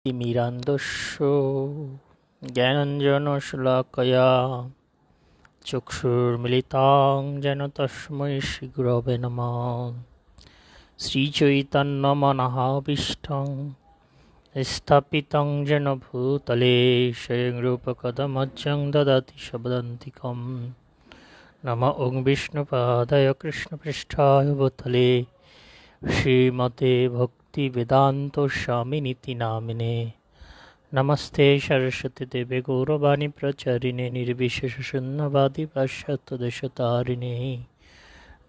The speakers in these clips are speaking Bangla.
তিমিরান্ধস্য জ্ঞানাঞ্জনশলাকয়া চক্ষুর্মিলিতাং যেন তস্मै শ্রীগুরবে নমঃ। শ্রীচৈতন্যমনাভীষ্টং স্থাপিतं যেন ভূতলে স্বয়ং রূপকদমহ্যং দদাতি শব্দান্তিকम्। নমো ওং বিষ্ণুপাদায় কৃষ্ণপৃষ্ঠায় ভূতলে শ্রীমতে ভক্তিবেদান্ত স্বামিনীতি নামিনে। নমস্তে সরস্বতী দেবে গৌরবাণী প্রচারিণে নির্বিশেষ শূন্যবাদী পাশ্চাত্যদেশতারিণে।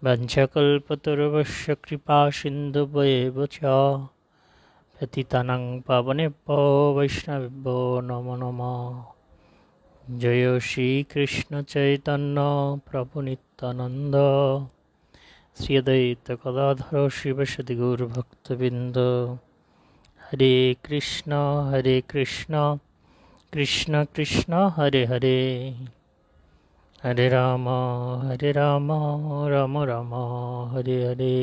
বঞ্চকল্পতরুভ্যশ্চ কৃপা সিন্ধুভ্যেব চ পতিতানাং পাবনেভ্যো বৈষ্ণবেভ্যো নমো নমঃ। জয় শ্রীকৃষ্ণ চৈতন্য প্রভু নিত্যানন্দ শ্রী অদ্বৈত গদাধর শিবসদি গৌরভক্তবৃন্দ। হরে কৃষ্ণ কৃষ্ণ কৃষ্ণ হরে হরে, হরে রাম রাম রাম হরে হরে।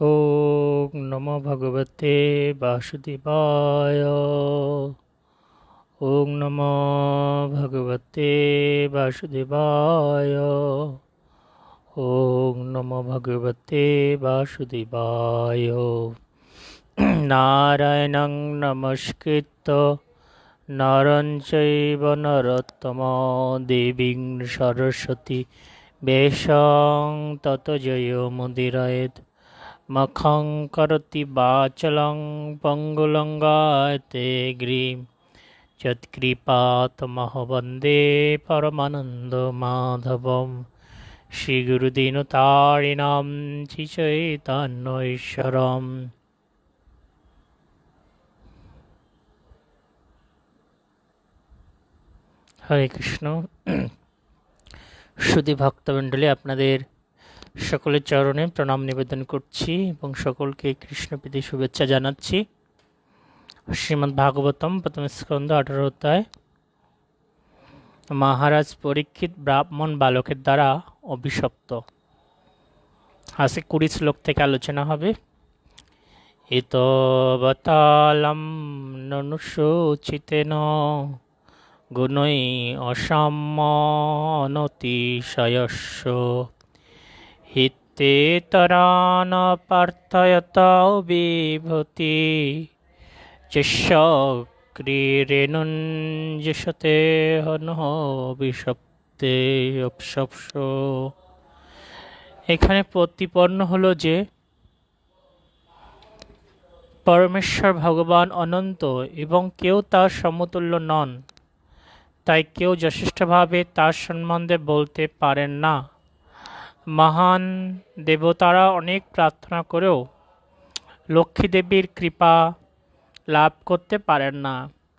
ওম নমো ভগবতে বাসুদেবায়। ওম নমো ভগবতে বাসুদেবায়। ওম নমো ভগবতে বাসুদেবায়। নারায়ণং নমস্কৃত্য নরং চৈব নরোত্তমং দেবীং সরস্বতী ব্যাসং ততো জয়মুদীরয়েৎ। মুখং করোতি বাচালং পঙ্গুলং লঙ্ঘয়তে গিরিম যৎকৃপাতমহং বন্দে পরমানন্দমাধবম। শ্রীগুরুদীনতারিণাম শ্রীচৈতন্যঈশ্বরম। হরে কৃষ্ণ। সুধী ভক্তমণ্ডলী, আপনাদের সকলের চরণে প্রণাম নিবেদন করছি এবং সকলকে কৃষ্ণপ্রীতি শুভেচ্ছা জানাচ্ছি। শ্রীমদ্ ভাগবতম প্রথম স্কন্ধ 18 অধ্যায় মহারাজ পরীক্ষিত ব্রাহ্মণ বালকের দ্বারা অভিশপ্ত। আজকে 20 শ্লোক থেকে আলোচনা হবে। ইতবতালম ননুশোচিতেন গুণৈ অসাম্যনতিশয়স্য হিতেতরান পার্থয়ত বিভূতি ক্রীড়েনুঞ্জসতে হনঃ বিশপ্তে অপসপ্স। এখানে প্রতিপন্ন হলো যে পরমেশ্বর ভগবান অনন্ত এবং কেউ তার সমতুল্য নন, তাই কেউ যথেষ্টভাবে তার সম্বন্ধে বলতে পারেন না। মহান দেবতারা অনেক প্রার্থনা করেও লক্ষ্মী দেবীর কৃপা লাভ করতে পারেন না।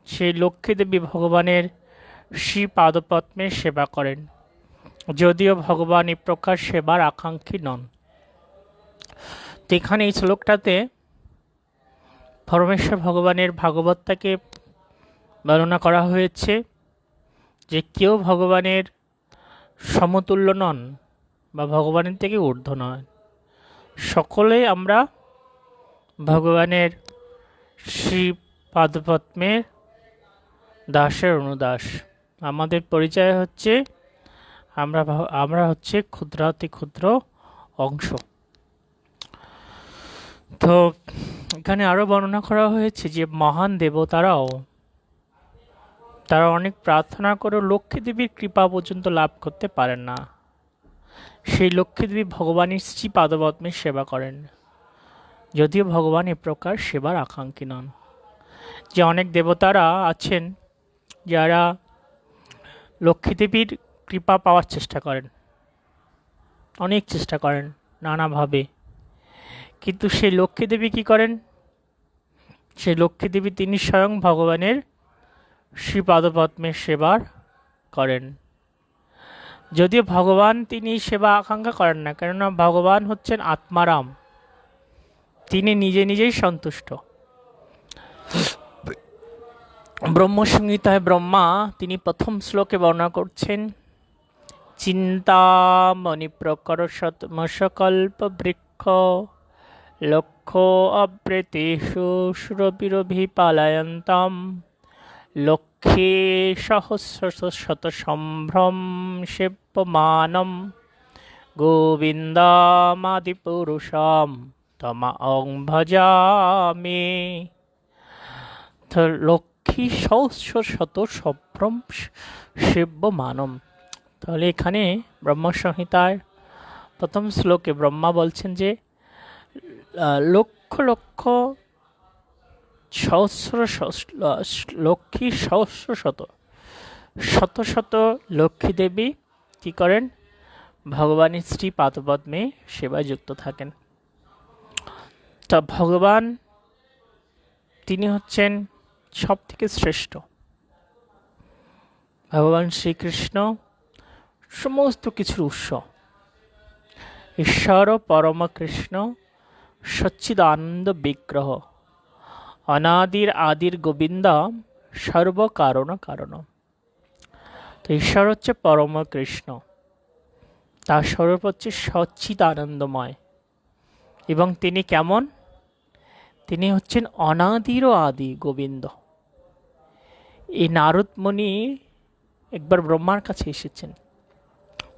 সেই লক্ষ্মী দেবী ভগবানের শ্রী পাদপদ্মে সেবা করেন, যদিও ভগবান এই প্রকার সেবার আকাঙ্ক্ষী নন। তো এখানে এই শ্লোকটাতে পরমেশ্বর ভগবানের ভাগবতটাকে বর্ণনা করা হয়েছে যে কেউ ভগবানের সমতুল্য নন বা ভগবানের থেকে ঊর্ধ্ব নয়। সকলে আমরা ভগবানের শ্রী পাদপদ্মের দাসের অনুদাস। আমাদের পরিচয় হচ্ছে আমরা হচ্ছে ক্ষুদ্রাতি ক্ষুদ্র অংশ। তো এখানে আরো বর্ণনা করা হয়েছে যে মহান দেবতারাও তারা অনেক প্রার্থনা করে লক্ষ্মী দেবীর কৃপা পর্যন্ত লাভ করতে পারেন না। সেই লক্ষ্মী দেবী ভগবানের শ্রী পাদপদ্মের সেবা করেন, যদিও ভগবান এ প্রকার সেবার আকাঙ্ক্ষী নন। যে অনেক দেবতারা আছেন যারা লক্ষ্মী দেবীর কৃপা পাওয়ার চেষ্টা করেন, অনেক চেষ্টা করেন নানাভাবে, কিন্তু সেই লক্ষ্মী দেবী কী করেন? সেই লক্ষ্মী দেবী তিনি স্বয়ং ভগবানের শ্রী পাদপদ্মের সেবার করেন, যদিও ভগবান তিনি সেবা আকাঙ্ক্ষা করেন না, কেননা ভগবান হচ্ছেন আত্মারাম, তিনি নিজে নিজেই সন্তুষ্ট। ব্রহ্মসংহিতায় ব্রহ্মা তিনি প্রথম শ্লোকে বর্ণনা করছেন, চিন্তামণি প্রকরশতমসকল্প বৃক্ষ লক্ষ্য অবৃতেষু সুরবিরভিপালয়ন্তাম লক্ষ্যে সহস্র সম্ভ্রম শিবমানম গোবিন্দমাদিপুরুষম তমাং ভজামি। তো লক্ষ্মী সহস্র সম্ভ্রম শিবমানম। তাহলে এখানে ব্রহ্মসংহিতার প্রথম শ্লোকে ব্রহ্মা বলছেন যে লক্ষ লক্ষ সহস্র লক্ষ্মী সহস্র শত শত লক্ষ্মী দেবী কি করেন, ভগবানের শ্রী পাদপদ্মে সেবায় যুক্ত থাকেন। তা ভগবান তিনি হচ্ছেন সব থেকে শ্রেষ্ঠ। ভগবান শ্রীকৃষ্ণ সমস্ত কিছুর উৎস, ঈশ্বর পরম কৃষ্ণ সচ্চিদানন্দ বিগ্রহ, অনাদির আদির গোবিন্দ সর্বকারণ কারণ। তো ঈশ্বর হচ্ছে পরম কৃষ্ণ, তার স্বরূপ হচ্ছে সচ্চিদানন্দময়। এবং তিনি কেমন? তিনি হচ্ছেন অনাদিরও আদি গোবিন্দ। এই নারদ মুনি একবার ব্রহ্মার কাছে এসেছেন,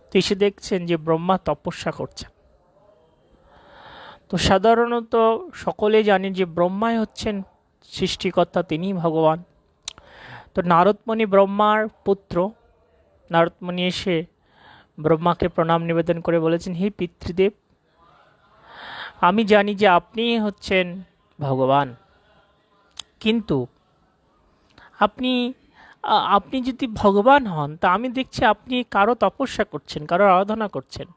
তো এসে দেখছেন যে ব্রহ্মা তপস্যা করছেন। তো সাধারণত সকলে জানেন যে ব্রহ্মাই হচ্ছেন সৃষ্টিকর্তা, তিনিই ভগবান। তো নারদমণি ব্রহ্মার পুত্র। নারদমণি এসে ব্রহ্মাকে প্রণাম নিবেদন করে বলেছেন, হে পিতৃদেব, আমি জানি যে আপনি হচ্ছেন ভগবান, কিন্তু আপনি আপনি যদি ভগবান হন তা আমি দেখছি আপনি কারো তপস্যা করছেন, কারো আরাধনা করছেন।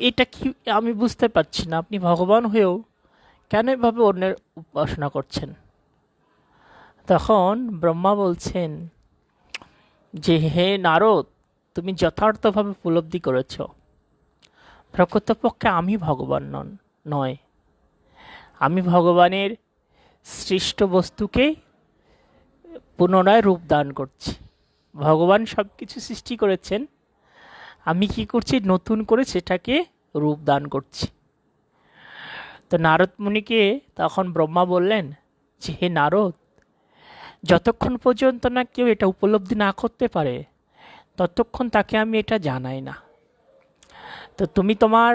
এটা কি আমি বুঝতে পারছি না, আপনি ভগবান হয়েও কেন এভাবে অন্যের উপাসনা করছেন? তখন ব্রহ্মা বলছেন যে হে নারদ, তুমি যথার্থভাবে উপলব্ধি করেছ, প্রকৃতপক্ষে আমি ভগবান নয়, আমি ভগবানের সৃষ্ট বস্তুকে পুনরায় রূপ দান করছি। ভগবান সব কিছু সৃষ্টি করেছেন, আমি কি করছি, নতুন করে সেটাকে রূপ দান করছি। তো নারদ মুনিকে তখন ব্রহ্মা বললেন যে হে নারদ, যতক্ষণ পর্যন্ত না কেউ এটা উপলব্ধি না করতে পারে ততক্ষণ তাকে আমি এটা জানাই না। তো তুমি তোমার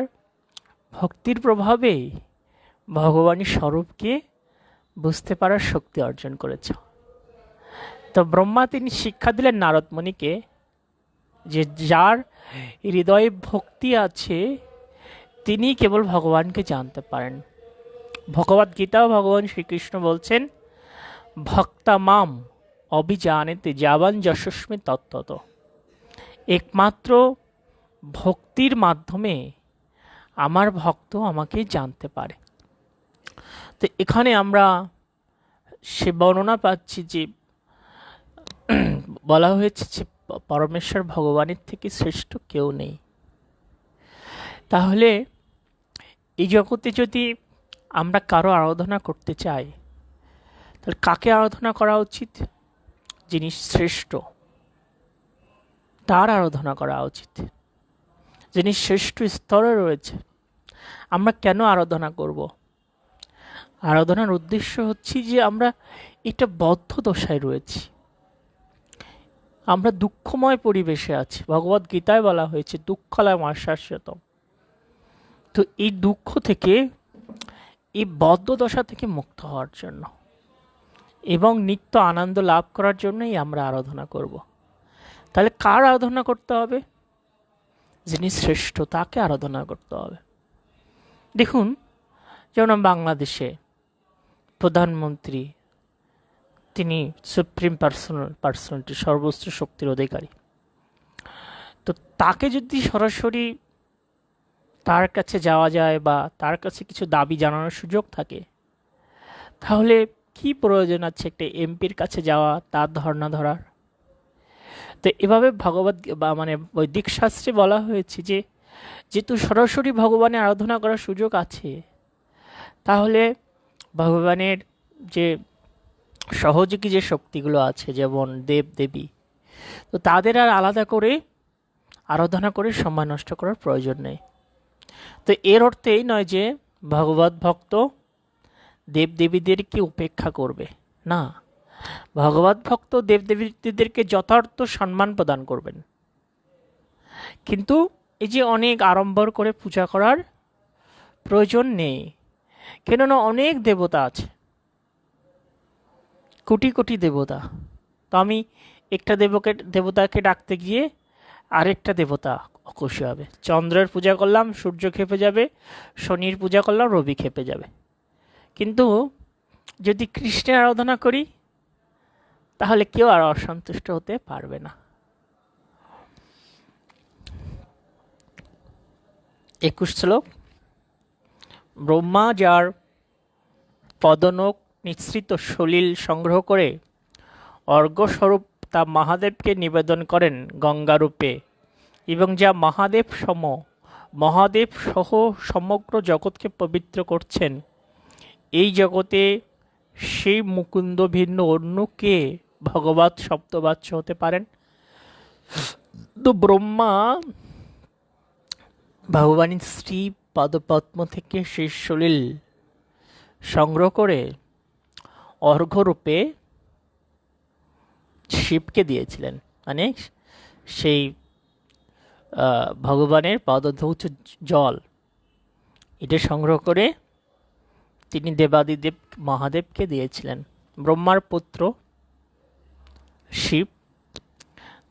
ভক্তির প্রভাবে ভগবানের স্বরূপকে বুঝতে পারার শক্তি অর্জন করেছ। তো ব্রহ্মা তিনি শিক্ষা দিলেন নারদ মুনিকে যে যার হৃদয়ে ভক্তি আছে তিনি কেবল ভগবানকে জানতে পারেন। ভগবদ গীতাও ভগবান শ্রীকৃষ্ণ বলছেন, ভক্তা মাম অভিজানেতে যাবান যশস্মী তত্ত্বত। একমাত্র ভক্তির মাধ্যমে আমার ভক্ত আমাকে জানতে পারে। তো এখানে আমরা সে বর্ণনা পাচ্ছি যে বলা হয়েছে যে পরমেশ্বর ভগবানের থেকে শ্রেষ্ঠ কেউ নেই। তাহলে এই জগতে যদি আমরা কারো আরাধনা করতে চাই তাহলে কাকে আরাধনা করা উচিত? যিনি শ্রেষ্ঠ তার আরাধনা করা উচিত, যিনি শ্রেষ্ঠ স্তরে রয়েছে। আমরা কেন আরাধনা করব? আরাধনার উদ্দেশ্য হচ্ছে যে আমরা এটা বদ্ধ দশায় রয়েছি, আমরা দুঃখময় পরিবেশে আছি। ভগবদ গীতায় বলা হয়েছে দুঃখলয় আশ্বাস্যতম। তো এই দুঃখ থেকে, এই বদ্ধ দশা থেকে মুক্ত হওয়ার জন্য এবং নিত্য আনন্দ লাভ করার জন্যই আমরা আরাধনা করব। তাহলে কার আরাধনা করতে হবে? যিনি শ্রেষ্ঠ তাকে আরাধনা করতে হবে। দেখুন, যেমন বাংলাদেশে প্রধানমন্ত্রী তিনি সুপ্রিম পার্সোনালিটি, সর্বোচ্চ শক্তির অধিকারী। তো তাকে যদি সরাসরি তার কাছে যাওয়া যায় বা তার কাছে কিছু দাবি জানানোর সুযোগ থাকে, তাহলে কি প্রয়োজন আছে একটা এমপির কাছে যাওয়া, তার ধর্ণা ধরার? তো এভাবে ভগবত মানে বৈদিক শাস্ত্রে বলা হয়েছে যে যেহেতু সরাসরি ভগবানের আরাধনা করার সুযোগ আছে, তাহলে ভগবানের যে সহযোগী যে শক্তিগুলো আছে যেমন দেব দেবী, তো তাদের আর আলাদা করে আরাধনা করে সময় নষ্ট করার প্রয়োজন নেই। তো এর অর্থ এই নয় যে ভগবত ভক্ত দেবদেবীদেরকে উপেক্ষা করবে না, ভগবত ভক্ত দেবদেবীদেরকে যথার্থ সম্মান প্রদান করবেন। কিন্তু এই যে অনেক আড়ম্বর করে পূজা করার প্রয়োজন নেই, কেননা অনেক দেবতা আছে, কোটি কোটি দেবতা। তো আমি একটা দেবতাকে ডাকতে গিয়ে আরেকটা দেবতা অখুশি হবে। চন্দ্রের পূজা করলাম, সূর্য খেপে যাবে, শনির পূজা করলাম, রবি খেপে যাবে। কিন্তু যদি কৃষ্ণের আরাধনা করি তাহলে কেউ আর অসন্তুষ্ট হতে পারবে না। 21 শ্লোক। ব্রহ্মা যার পদনখ নিঃসৃত সলিল সংগ্রহ করে অর্ঘ্যস্বরূপ তা মহাদেবকে নিবেদন করেন গঙ্গারূপে, এবং যা মহাদেব সহ সমগ্র জগৎকে পবিত্র করছেন, এই জগতে সেই মুকুন্দ ভিন্ন অন্য কে ভগবৎ শব্দবাচ্য হতে পারেন? তো ব্রহ্মা ভগবানের শ্রী পদপদ্ম থেকে সেই সলিল সংগ্রহ করে অর্ঘ্যরূপে শিবকে দিয়েছিলেন। মানে সেই ভগবানের পদধৌত জল এটা সংগ্রহ করে তিনি দেবাদিদেব মহাদেবকে দিয়েছিলেন। ব্রহ্মার পুত্র শিব,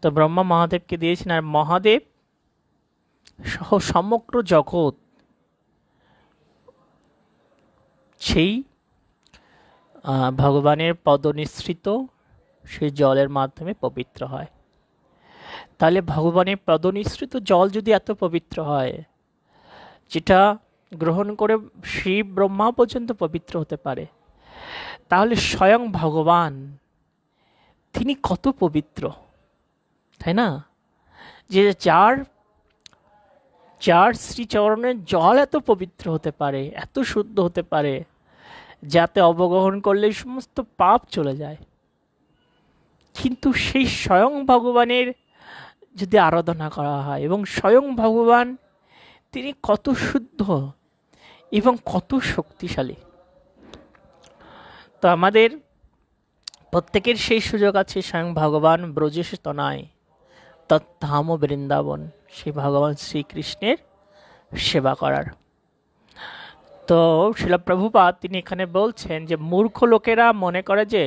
তো ব্রহ্মা মহাদেবকে দিয়েছেন, আর মহাদেব সহ সমগ্র জগৎ সেই ভগবানের পদনিঃসৃত সেই জলের মাধ্যমে পবিত্র হয়। তাহলে ভগবানের পদনিঃসৃত জল যদি এত পবিত্র হয়, যেটা গ্রহণ করে শিব ব্রহ্মা পর্যন্ত পবিত্র হতে পারে, তাহলে স্বয়ং ভগবান তিনি কত পবিত্র, তাই না? যে যার শ্রীচরণের জল এত পবিত্র হতে পারে, এত শুদ্ধ হতে পারে, যাতে অবগাহন করলে সমস্ত পাপ চলে যায়। কিন্তু সেই স্বয়ং ভগবানের যদি আরাধনা করা হয়, এবং স্বয়ং ভগবান তিনি কত শুদ্ধ এবং কত শক্তিশালী, তো আমাদের প্রত্যেকের সেই সুযোগ আছে স্বয়ং ভগবান ব্রজেশ তনয় তৎধাম বৃন্দাবন, সেই ভগবান শ্রীকৃষ্ণের সেবা করার। তো শিল প্রভুপাদ তিনি এখানে বলছেন যে মূর্খ লোকেরা মনে করে যে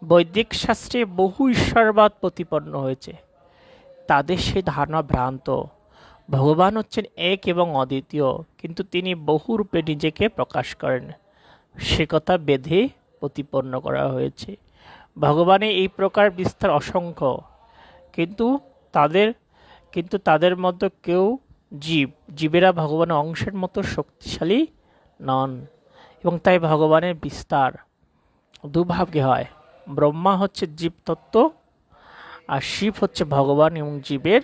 বৈদিক শাস্ত্রে বহু ঈশ্বরবাদ প্রতিপন্ন হয়েছে, তাদের সেই ধারণা ভ্রান্ত। ভগবান হচ্ছেন এক এবং অদ্বিতীয়, কিন্তু তিনি বহু রূপে নিজেকে প্রকাশ করেন, সে কথা বেদে প্রতিপন্ন করা হয়েছে। ভগবানের এই প্রকার বিস্তার অসংখ্য, কিন্তু তাদের মধ্যে কেউ জীবেরা ভগবানের অংশের মতো শক্তিশালী নন, এবং তাই ভগবানের বিস্তার দুভাগে হয়। ব্রহ্মা হচ্ছে জীবতত্ত্ব, আর শিব হচ্ছে ভগবান এবং জীবের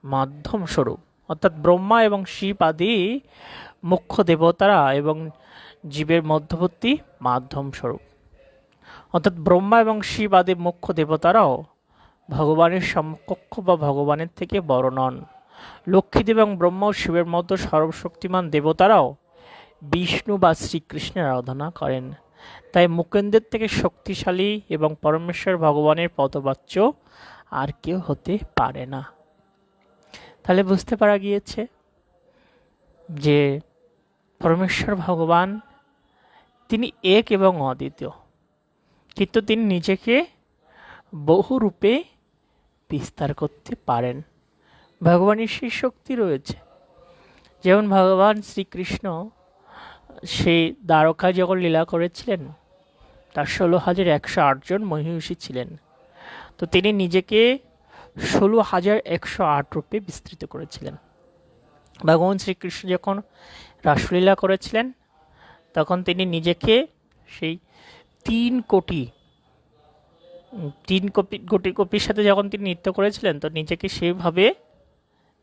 মাধ্যম স্বরূপ। অর্থাৎ ব্রহ্মা এবং শিব আদি মুখ্য দেবতারা এবং জীবের মধ্যবর্তী মাধ্যম স্বরূপ। অর্থাৎ ব্রহ্মা এবং শিব আদি মুখ্য দেবতারাও ভগবানের সমকক্ষ বা ভগবানের থেকে বড় নন। লক্ষ্মীদেব এবং ব্রহ্মা ও শিবের মতো সর্বশক্তিমান দেবতারাও বিষ্ণু বা শ্রীকৃষ্ণের আরাধনা করেন। তাই মুকুন্দের থেকে শক্তিশালী এবং পরমেশ্বর ভগবানের পদবাচ্য আর কেউ হতে পারে না। তাহলে বুঝতে পারা গিয়েছে যে পরমেশ্বর ভগবান তিনি এক এবং অদ্বিতীয়, কিন্তু তিনি নিজেকে বহু রূপে বিস্তার করতে পারেন। ভগবানের সেই শক্তি রয়েছে। যেমন ভগবান শ্রীকৃষ্ণ সেই দ্বারকায় যখন লীলা করেছিলেন, তার 16,108 জন মহিষী ছিলেন, তো তিনি নিজেকে 16,108 রূপে বিস্তৃত করেছিলেন। ভগবান শ্রীকৃষ্ণ যখন রাসলীলা করেছিলেন, তখন তিনি নিজেকে সেই 3 কোটি গোপীর সাথে যখন তিনি নৃত্য করেছিলেন, তো নিজেকে সেইভাবে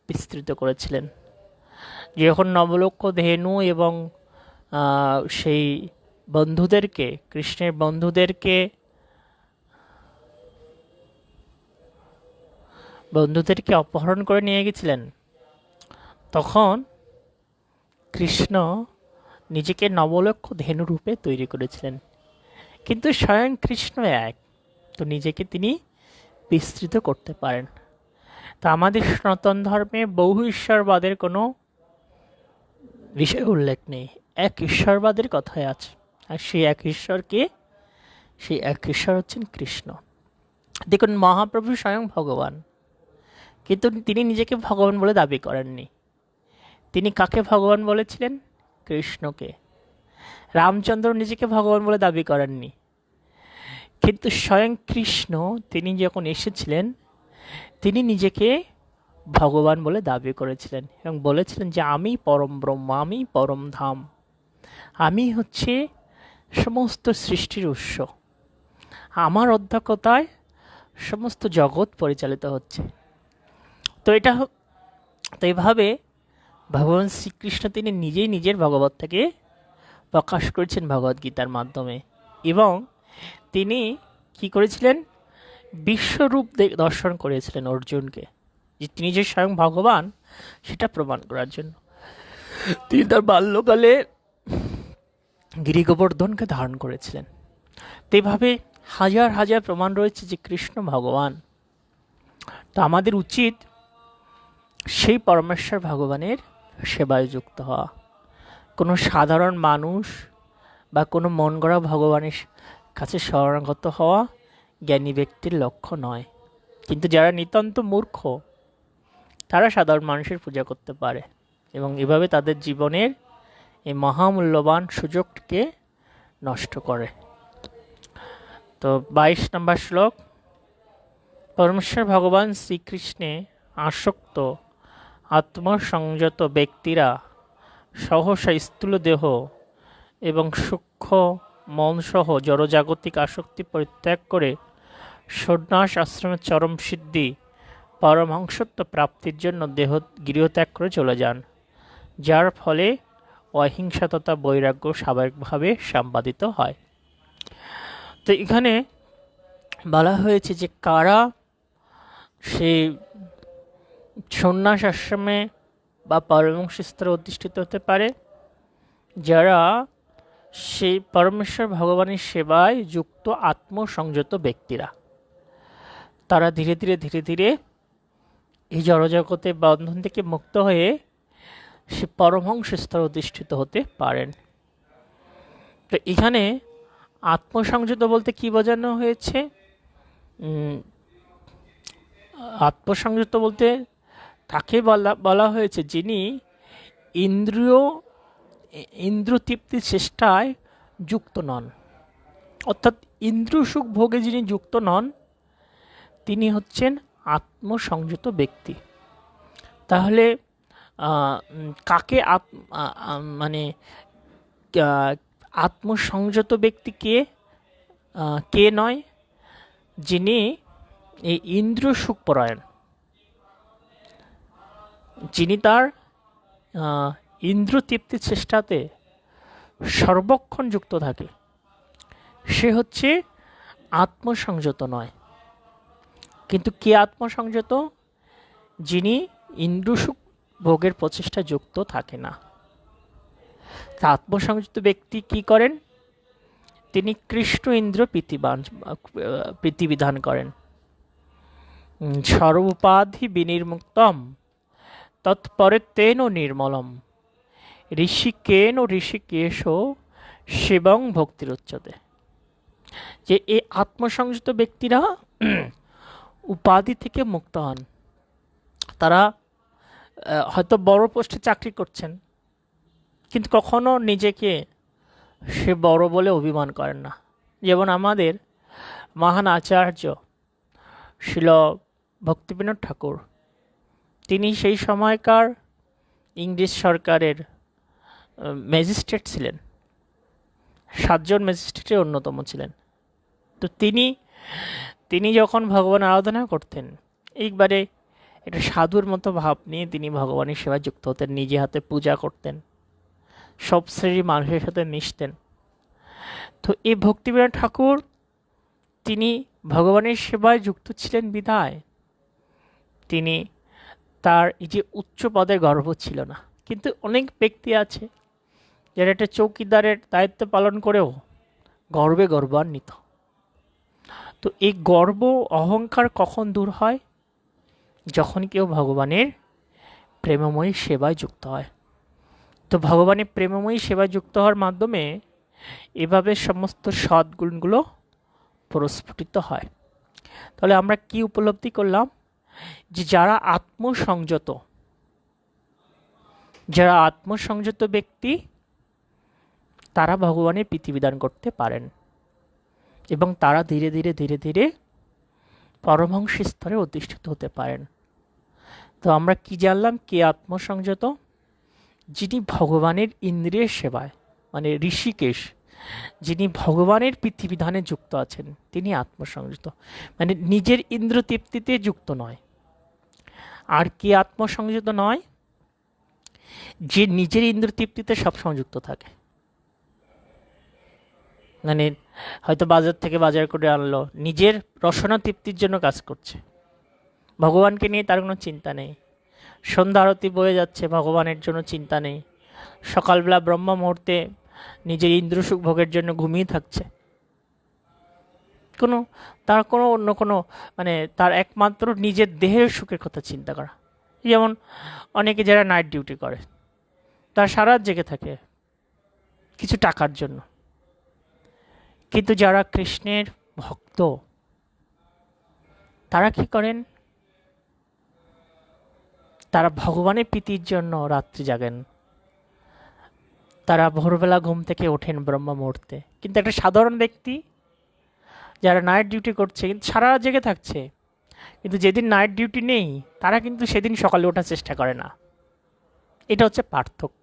বিস্তৃত করেছিলেন। যখন নবলক্ষ ধেনু এবং সেই কৃষ্ণের বন্ধুদেরকে অপহরণ করে নিয়ে গেছিলেন, তখন কৃষ্ণ নিজেকে নবলক্ষ ধেনু রূপে তৈরি করেছিলেন। কিন্তু স্বয়ং কৃষ্ণ এক, তো নিজেকে তিনি বিস্তৃত করতে পারেন। তা আমাদের সনাতন ধর্মে বহু ঈশ্বরবাদের কোনো বিষয় উল্লেখ নেই, এক ঈশ্বরবাদের কথাই আছে। আর সেই এক ঈশ্বরকে, সেই এক ঈশ্বর হচ্ছেন কৃষ্ণ। দেখুন, মহাপ্রভু স্বয়ং ভগবান, কিন্তু তিনি নিজেকে ভগবান বলে দাবি করেননি। তিনি কাকে ভগবান বলেছিলেন? কৃষ্ণকে। রামচন্দ্র নিজেকে ভগবান বলে দাবি করেননি, কিন্তু স্বয়ং কৃষ্ণ তিনি যখন এসেছিলেন তিনি নিজেকে ভগবান বলে দাবি করেছিলেন এবং বলেছিলেন যে আমি পরম ব্রহ্ম, আমি পরম ধাম, আমি হচ্ছে সমস্ত সৃষ্টির উৎস, আমার অধ্যক্ষতায় সমস্ত জগৎ পরিচালিত হচ্ছে। তো এইভাবে ভগবান শ্রীকৃষ্ণ তিনি নিজেই নিজের ভগবত্তাকে প্রকাশ করেছেন ভগবদ্গীতার মাধ্যমে, এবং তিনি কি করেছিলেন? বিশ্বরূপ দর্শন করেছিলেন অর্জুনকে, যে তিনি যে স্বয়ং ভগবান সেটা প্রমাণ করার জন্য। তিনি তার বাল্যকালে গিরিগোবর্ধনকে ধারণ করেছিলেন। তো এইভাবে হাজার হাজার প্রমাণ রয়েছে যে কৃষ্ণ ভগবান। তো আমাদের উচিত সেই পরমেশ্বর ভগবানের সেবায় যুক্ত হওয়া। কোনো সাধারণ মানুষ বা কোনো মন গড়া ভগবানের কাছে শরণাগত হওয়া জ্ঞানী ব্যক্তির লক্ষ্য নয়। কিন্তু যারা নিতান্ত মূর্খ তারা সাধারণ মানুষের পূজা করতে পারে এবং এভাবে তাদের জীবনের এই মহামূল্যবান সুযোগটিকে নষ্ট করে। তো 22 নম্বর শ্লোক, পরমেশ্বর ভগবান শ্রীকৃষ্ণে আসক্ত আত্মসংযত ব্যক্তিরা সহসা স্থূল দেহ এবং সূক্ষ্ম মনসহ জড়জাগতিক আসক্তি পরিত্যাগ করে সন্ন্যাস আশ্রমের চরম সিদ্ধি পরমহংসত্ব প্রাপ্তির জন্য গৃহত্যাগ করে চলে যান, যার ফলে অহিংসা তথা বৈরাগ্য স্বাভাবিকভাবে সম্পাদিত হয়। তো এখানে বলা হয়েছে যে কারা সেই সন্ন্যাস আশ্রমে বা পরমহংস স্তরে অধিষ্ঠিত হতে পারে? যারা সেই পরমেশ্বর ভগবানের সেবায় যুক্ত আত্মসংযত ব্যক্তিরা। তারা ধীরে ধীরে ধীরে ধীরে এই জড়জগতের বন্ধন থেকে মুক্ত হয়ে সে পরমহংস স্তরে অধিষ্ঠিত হতে পারেন। তো এখানে আত্মসংযত বলতে কি বোঝানো হয়েছে? আত্মসংযত বলতে তাকে বলা হয়েছে যিনি ইন্দ্রিয়তৃপ্তির চেষ্টায় যুক্ত নন, অর্থাৎ ইন্দ্রিয় সুখ ভোগে যিনি যুক্ত নন তিনি হচ্ছেন আত্মসংযত ব্যক্তি। তাহলে কাকে মানে আত্মসংযত ব্যক্তি কে নয়? যিনি এই ইন্দ্রিয় সুখ পরায়ণ, যিনি তার ইন্দ্রিয় তৃপ্তির চেষ্টাতে সর্বক্ষণ যুক্ত থাকে, সে হচ্ছে আত্মসংযত নয়। কিন্তু কে আত্মসংযত? যিনি ইন্দ্রিয় সুখ ভোগের প্রচেষ্টায় যুক্ত থাকে না। তা আত্মসংযত ব্যক্তি কি করেন? তিনি কৃষ্ণ ইন্দ্রিয় প্রীতিবিধান করেন। সর্বোপাধি বিনির্মুক্তম তৎপরেত্তেন নির্মলম ঋষিকেশ শিবং ভক্তিরুচ্যতে। যে এই আত্মসংযত ব্যক্তিরা উপাধি থেকে মুক্ত হন। তারা হয়তো বড় পোস্টে চাকরি করছেন, কিন্তু কখনো নিজেকে সে বড় বলে অভিমান করেন না। যেমন আমাদের মহান আচার্য শিল ভক্তিবিনোদ ঠাকুর, তিনি সেই সময়কার ইংরেজ সরকারের ম্যাজিস্ট্রেট ছিলেন, 7 জন ম্যাজিস্ট্রেটের অন্যতম ছিলেন। তো তিনি যখন ভগবান আরাধনা করতেন, একবারে এটা সাধুর মতো ভাব নিয়ে তিনি ভগবানের সেবায় যুক্ত হতেন, নিজে হাতে পূজা করতেন, সব শ্রেণীর মানুষের সাথে মিশতেন। তো এই ভক্তিবিনোদ ঠাকুর তিনি ভগবানের সেবায় যুক্ত ছিলেন বিধায় তিনি তার এই যে উচ্চ পদের গর্ব ছিল না। কিন্তু অনেক ব্যক্তি আছে যারা একটা চৌকিদারের দায়িত্ব পালন করেও গর্বে গর্বান্বিত। তো এই গর্ব অহংকার কখন দূর হয়? যখন কেউ ভগবানের প্রেমময়ী সেবায় যুক্ত হয়। তো ভগবানের প্রেমময়ী সেবায় যুক্ত হওয়ার মাধ্যমে এভাবে সমস্ত সদ্গুণগুলো প্রস্ফুটিত হয়। তাহলে আমরা কি উপলব্ধি করলাম? যে যারা আত্মসংযত ব্যক্তি, তারা ভগবানের প্রীতিবিধান করতে পারেন এবং তারা ধীরে ধীরে ধীরে ধীরে পরমহংস স্তরে অধিষ্ঠিত হতে পারেন। তো আমরা কি জানলাম? কে আত্মসংযত? যিনি ভগবানের ইন্দ্রিয়ের সেবায়, মানে ঋষিকেশ, যিনি ভগবানের প্রীতিবিধানে যুক্ত আছেন, তিনি আত্মসংযত, মানে নিজের ইন্দ্র তৃপ্তিতে যুক্ত নয়। আর কে আত্মসংযত নয়? যে নিজের ইন্দ্র তৃপ্তিতে সবসময় যুক্ত থাকে। মানে হয়তো বাজার থেকে বাজার করে আনলো, নিজের রসনা তৃপ্তির জন্য কাজ করছে, ভগবানকে নিয়ে তার কোনো চিন্তা নেই। সন্ধ্যা আরতি বয়ে যাচ্ছে, ভগবানের জন্য চিন্তা নেই। সকালবেলা ব্রহ্ম মুহূর্তে নিজের ইন্দ্রসুখ ভোগের জন্য ঘুমিয়ে থাকছে। তার কোনো অন্য কোনো, মানে তার একমাত্র নিজের দেহের সুখের কথা চিন্তা করা। যেমন অনেকে যারা নাইট ডিউটি করে, তারা সারা রাত জেগে থাকে কিছু টাকার জন্য। কিন্তু যারা কৃষ্ণের ভক্ত, তারা কি করেন? তারা ভগবানের প্রীতির জন্য রাত্রি জাগেন, তারা ভোরবেলা ঘুম থেকে ওঠেন ব্রহ্ম মুহূর্তে। কিন্তু একটা সাধারণ ব্যক্তি যারা নাইট ডিউটি করছে, কিন্তু সারা রাত জেগে থাকছে, কিন্তু যেদিন নাইট ডিউটি নেই, তারা কিন্তু সেদিন সকালে ওঠার চেষ্টা করে না। এটা হচ্ছে পার্থক্য।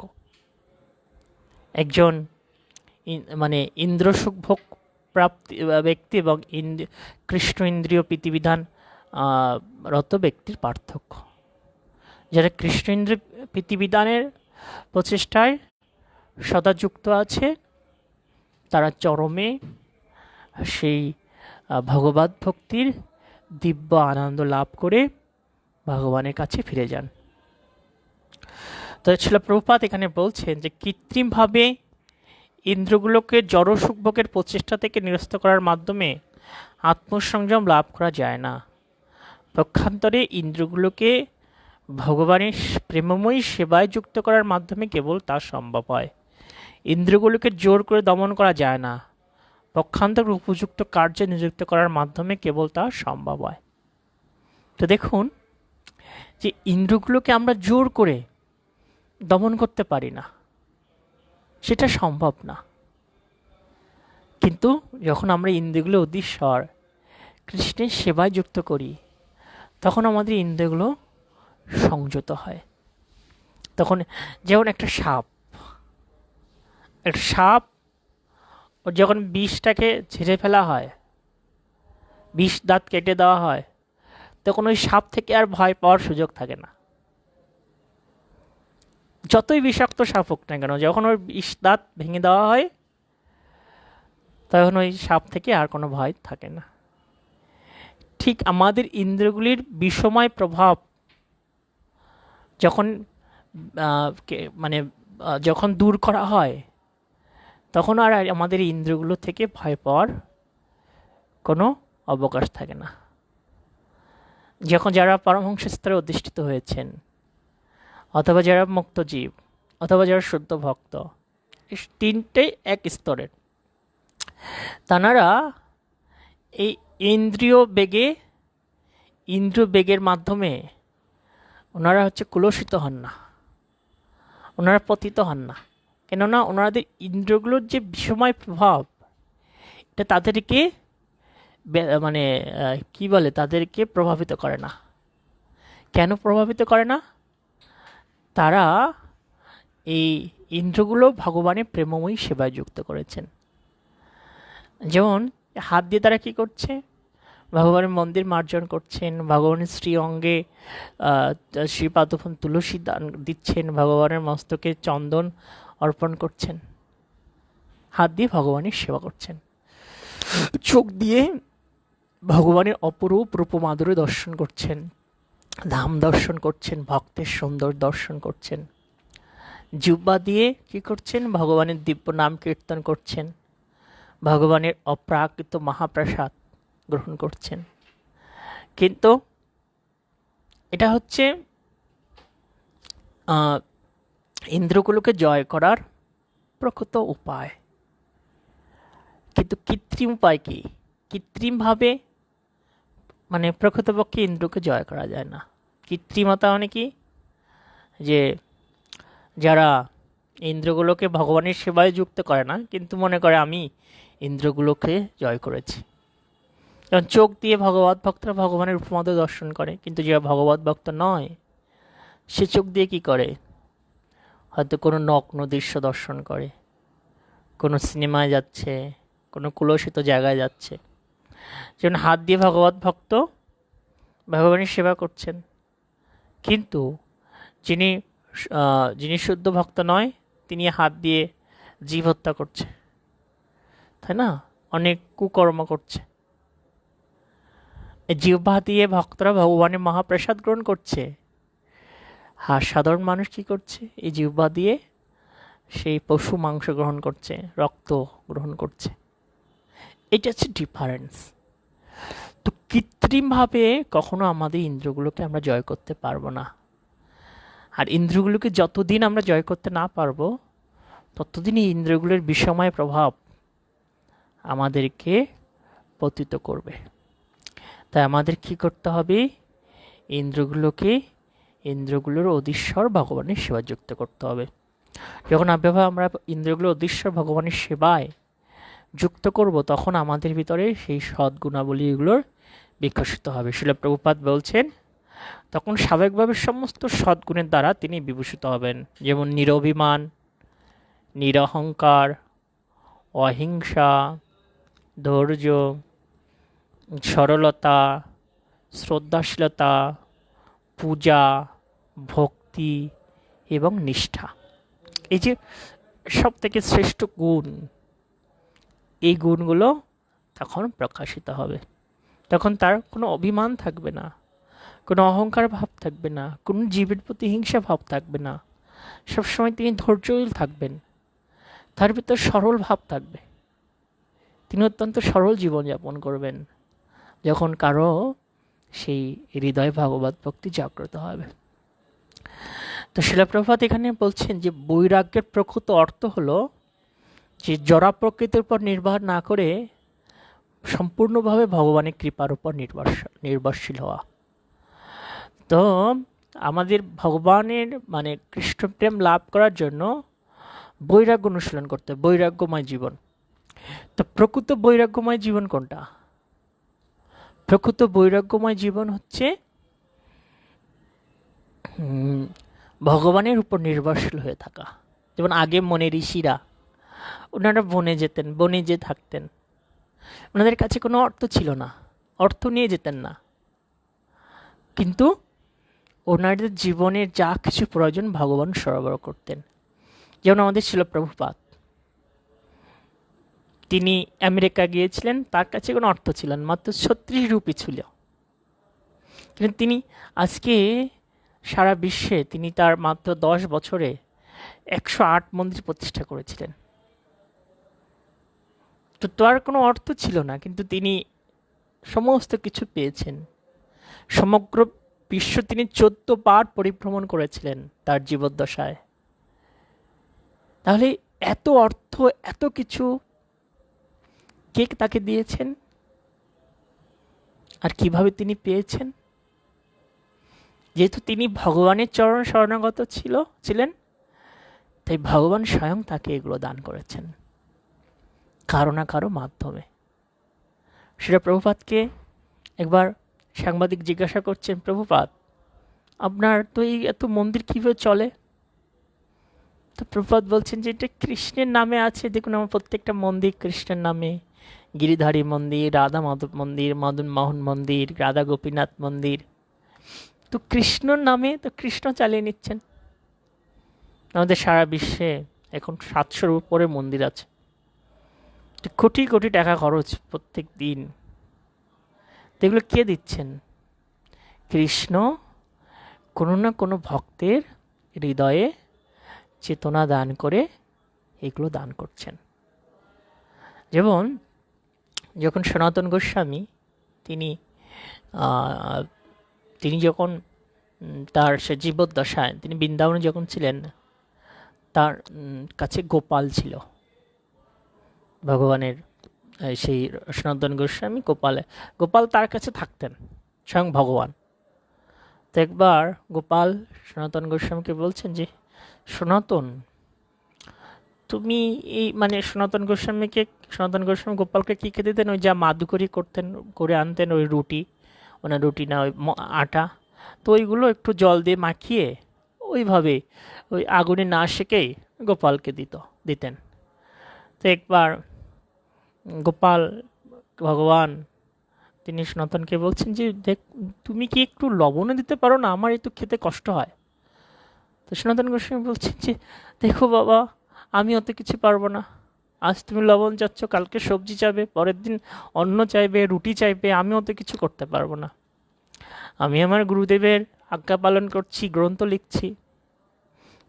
একজন মানে ইন্দ্রসুখ ভোগ প্রাপ্তি ব্যক্তি এবং কৃষ্ণ ইন্দ্রিয় প্রীতিবিধান রত ব্যক্তির পার্থক্য। যারা কৃষ্ণ ইন্দ্রিয় প্রীতিবিধানের প্রচেষ্টায় সদা যুক্ত আছে, তারা চরমে সেই ভগবত ভক্তির দিব্য আনন্দ লাভ করে ভগবানের কাছে ফিরে যান। তো শিল প্রভুপাদ এখানে বলছেন যে কৃত্রিমভাবে ইন্দ্রগুলোকে জড় সুখভোগের প্রচেষ্টা থেকে নিরস্ত করার মাধ্যমে আত্মসংযম লাভ করা যায় না। পক্ষান্তরে ইন্দ্রগুলোকে ভগবানের প্রেমময়ী সেবায় যুক্ত করার মাধ্যমে কেবল তা সম্ভব হয়। ইন্দ্রগুলোকে জোর করে দমন করা যায় না, পক্ষান্তরে উপযুক্ত কার্যে নিযুক্ত করার মাধ্যমে কেবল তা সম্ভব হয়। তো দেখুন যে ইন্দ্রগুলোকে আমরা জোর করে দমন করতে পারি না, সেটা সম্ভব না। কিন্তু যখন আমরা ইন্দ্রিয়গুলো অধীশ্বর কৃষ্ণের সেবায় যুক্ত করি, তখন আমাদের ইন্দ্রিয়গুলো সংযত হয়। তখন যেমন একটা সাপ ওর যখন বিষটাকে ঝেড়ে ফেলা হয়, বিষ দাঁত কেটে দেওয়া হয়, তখন ওই সাপ থেকে আর ভয় পাওয়ার সুযোগ থাকে না। যতই বিষাক্ত সাপ হোক না কেন, যখন ওর বিষ দাঁত ভেঙে দেওয়া হয়, তখন ওই সাপ থেকে আর কোনো ভয় থাকে না। ঠিক আমাদের ইন্দ্রিয়গুলির বিষময় প্রভাব যখন যখন দূর করা হয়, তখন আর আমাদের ইন্দ্রিয়গুলো থেকে ভয় পাওয়ার কোনো অবকাশ থাকে না। যখন যারা পরমহংস স্তরে অধিষ্ঠিত হয়েছেন, অথবা যারা মুক্ত জীব, অথবা যারা শুদ্ধ ভক্ত, তিনটে এক স্তরের, তাঁরা এই ইন্দ্রিয় বেগের মাধ্যমে ওনারা কুলসিত হন না, ওনারা পতিত হন না। কেননা ওনাদের ইন্দ্রিয়গুলোর যে বিষময় প্রভাব, এটা তাদেরকে তাদেরকে প্রভাবিত করে না। কেন প্রভাবিত করে না? তারা এই ইন্দ্রগুলো ভগবানের প্রেমময়ী সেবায় যুক্ত করেছেন। যেমন হাত দিয়ে তারা কি করছে? ভগবানের মন্দির মার্জন করছেন, ভগবানের শ্রী অঙ্গে শ্রীপাদফুল তুলসী দান দিচ্ছেন, ভগবানের মস্তকে চন্দন অর্পণ করছেন, হাত দিয়ে ভগবানের সেবা করছেন। চোখ দিয়ে ভগবানের অপরূপ রূপমাধুর্য দর্শন করছেন, ধাম দর্শন করছেন, ভক্তের সুন্দর দর্শন করছেন। জিহ্বা দিয়ে কি করছেন? ভগবানের দিব্য নাম কীর্তন করছেন, ভগবানের অপ্রাকৃত মহাপ্রসাদ গ্রহণ করছেন। কিন্তু এটা হচ্ছে ইন্দ্রগুলোকে জয় করার প্রকৃত উপায়। কিন্তু কৃত্রিম উপায় কি? কৃত্রিমভাবে মানে প্রকৃতপক্ষে ইন্দ্রকে জয় করা যায় না। কৃত্রিমতা মানে কি? যে যারা ইন্দ্রগুলোকে ভগবানের সেবায় যুক্ত করে না, কিন্তু মনে করে আমি ইন্দ্রগুলোকে জয় করেছি। যেমন চোখ দিয়ে ভগবত ভক্তরা ভগবানের উপমদ দর্শন করে, কিন্তু যারা ভগবত ভক্ত নয় সে চোখ দিয়ে কি করে? হয়তো কোনো নগ্ন দৃশ্য দর্শন করে, কোনো সিনেমায় যাচ্ছে, কোনো কুলসিত জায়গায় যাচ্ছে। যেমন হাত দিয়ে ভগবত ভক্ত ভগবানের সেবা করছেন, কিন্তু যিনি যিনি শুদ্ধ ভক্ত নয় তিনি হাত দিয়ে জীব হত্যা করছে, তাই না? অনেক কুকর্ম করছে। জিহ্বা দিয়ে ভক্তরা ভগবানের মহাপ্রসাদ গ্রহণ করছে, আর সাধারণ মানুষ কি করছে? এই জিহ্বা দিয়ে সেই পশু মাংস গ্রহণ করছে, রক্ত গ্রহণ করছে। এটা হচ্ছে ডিফারেন্স। তো কৃত্রিমভাবে কখনো আমাদের ইন্দ্রগুলোকে আমরা জয় করতে পারবো না। আর ইন্দ্রগুলোকে যতদিন আমরা জয় করতে না পারবো ততদিন এই ইন্দ্রগুলোর বিষময় প্রভাব আমাদেরকে পতিত করবে। তাই আমাদের কি করতে হবে? ইন্দ্রগুলোর অধীশ্বর ভগবানের সেবা যুক্ত করতে হবে। যখন আমরা ইন্দ্রগুলোর অধীশ্বর ভগবানের সেবায় যুক্ত করব, তখন আমাদের ভিতরে সেই সদ্গুণাবলীগুলোর বিকশিত হবে। শিল প্রভুপাদ বলছেন, তখন স্বাভাবিকভাবে সমস্ত সদ্গুণের দ্বারা তিনি বিভূষিত হবেন। যেমন নিরভিমান, নিরহংকার, অহিংসা, ধৈর্য, সরলতা, শ্রদ্ধাশীলতা, পূজা, ভক্তি এবং নিষ্ঠা। এই যে সব থেকে শ্রেষ্ঠ গুণ, এই গুণগুলো তখন প্রকাশিত হবে। তখন তার কোনো অভিমান থাকবে না, কোনো অহংকার ভাব থাকবে না, কোনো জীবের প্রতি হিংসা ভাব থাকবে না। সবসময় তিনি ধৈর্যশীল থাকবেন, তার ভিতর সরল ভাব থাকবে। তিনি অত্যন্ত সরল জীবনযাপন করবেন যখন কারো সেই হৃদয় ভগবত ভক্তি জাগ্রত হবে। তো শিল প্রভুপাদ এখানে বলছেন যে বৈরাগ্যের প্রকৃত অর্থ হলো যে জড়া প্রকৃতির উপর নির্ভর না করে সম্পূর্ণভাবে ভগবানের কৃপার উপর নির্ভরশীল হওয়া। তো আমাদের ভগবানের মানে কৃষ্ণপ্রেম লাভ করার জন্য বৈরাগ্য অনুশীলন করতে হবে, বৈরাগ্যময় জীবন। তো প্রকৃত বৈরাগ্যময় জীবন কোনটা? প্রকৃত বৈরাগ্যময় জীবন হচ্ছে ভগবানের উপর নির্ভরশীল হয়ে থাকা। যেমন আগে মনে ঋষিরা, ওনারা বনে যে থাকতেন, ওনাদের কাছে কোনো অর্থ ছিল না, অর্থ নিয়ে যেতেন না, কিন্তু ওনাদের জীবনের যা কিছু প্রয়োজন ভগবান সরবরাহ করতেন। যেমন আমাদের শিল প্রভুপাদ, তিনি আমেরিকা গিয়েছিলেন, তার কাছে কোনো অর্থ ছিল না, মাত্র 36 রুপি ছিল, কিন্তু তিনি আজকে সারা বিশ্বে তিনি তার মাত্র 10 বছরে 108 মন্দির প্রতিষ্ঠা করেছিলেন। তো তার কোনো অর্থ ছিল না, কিন্তু তিনি সমস্ত কিছু পেয়েছেন। সমগ্র বিশ্ব তিনি 14 বার পরিভ্রমণ করেছিলেন তার জীবদ্দশায়। তাহলে এত অর্থ, এত কিছু কে তাকে দিয়েছেন আর কিভাবে তিনি পেয়েছেন? যেহেতু তিনি ভগবানের চরণ শরণাগত ছিলেন, তাই ভগবান স্বয়ং তাকে এগুলো দান করেছেন কারো না কারো মাধ্যমে। সেটা প্রভুপাদকে একবার সাংবাদিক জিজ্ঞাসা করছেন, প্রভুপাদ আপনার তো এই এত মন্দির কীভাবে চলে? তো প্রভুপাদ বলছেন যে এটা কৃষ্ণের নামে আছে। দেখুন আমার প্রত্যেকটা মন্দির কৃষ্ণের নামে, গিরিধারী মন্দির, রাধা মাধব মন্দির, মদন মোহন মন্দির, রাধা গোপীনাথ মন্দির, তো কৃষ্ণর নামে তো কৃষ্ণ চালিয়ে নিচ্ছেন। আমাদের সারা বিশ্বে এখন 700-র উপরে মন্দির আছে, কোটি কোটি টাকা খরচ প্রত্যেক দিন। এগুলো কে দিচ্ছেন? কৃষ্ণ কোনো না কোনো ভক্তের হৃদয়ে চেতনা দান করে এগুলো দান করছেন। যেমন যখন সনাতন গোস্বামী তিনি তিনি যখন তার সে জীবদ্দশায় তিনি বৃন্দাবনে যখন ছিলেন, তার কাছে গোপাল ছিল, ভগবানের সেই সনাতন গোস্বামী গোপাল তার কাছে থাকতেন, স্বয়ং ভগবান। তো একবার গোপাল সনাতন গোস্বামীকে বলছেন যে, সনাতন তুমি এই মানে সনাতন গোস্বামী গোপালকে কী খেতে দিতেন? ওই যা মাদুকরি করে আনতেন, ওই রুটি, ওনার রুটি না ওই আটা, তো ওইগুলো একটু জল দিয়ে মাখিয়ে ওইভাবে ওই আগুনে না সেকেই গোপালকে দিতেন। তো একবার গোপাল ভগবান তিনি সনাতনকে বলছেন যে, দেখ তুমি কি একটু লবণও দিতে পারো না, আমার একটু খেতে কষ্ট হয়। তো সনাতন গোস্বামী বলছেন যে, দেখো বাবা, আমি অত কিছু পারবো না, আজ তুমি লবণ চাচ্ছ, কালকে সবজি চাইবে, পরের দিন অন্ন চাইবে, রুটি চাইবে, আমি অত কিছু করতে পারবো না। আমি আমার গুরুদেবের আজ্ঞা পালন করছি, গ্রন্থ লিখছি,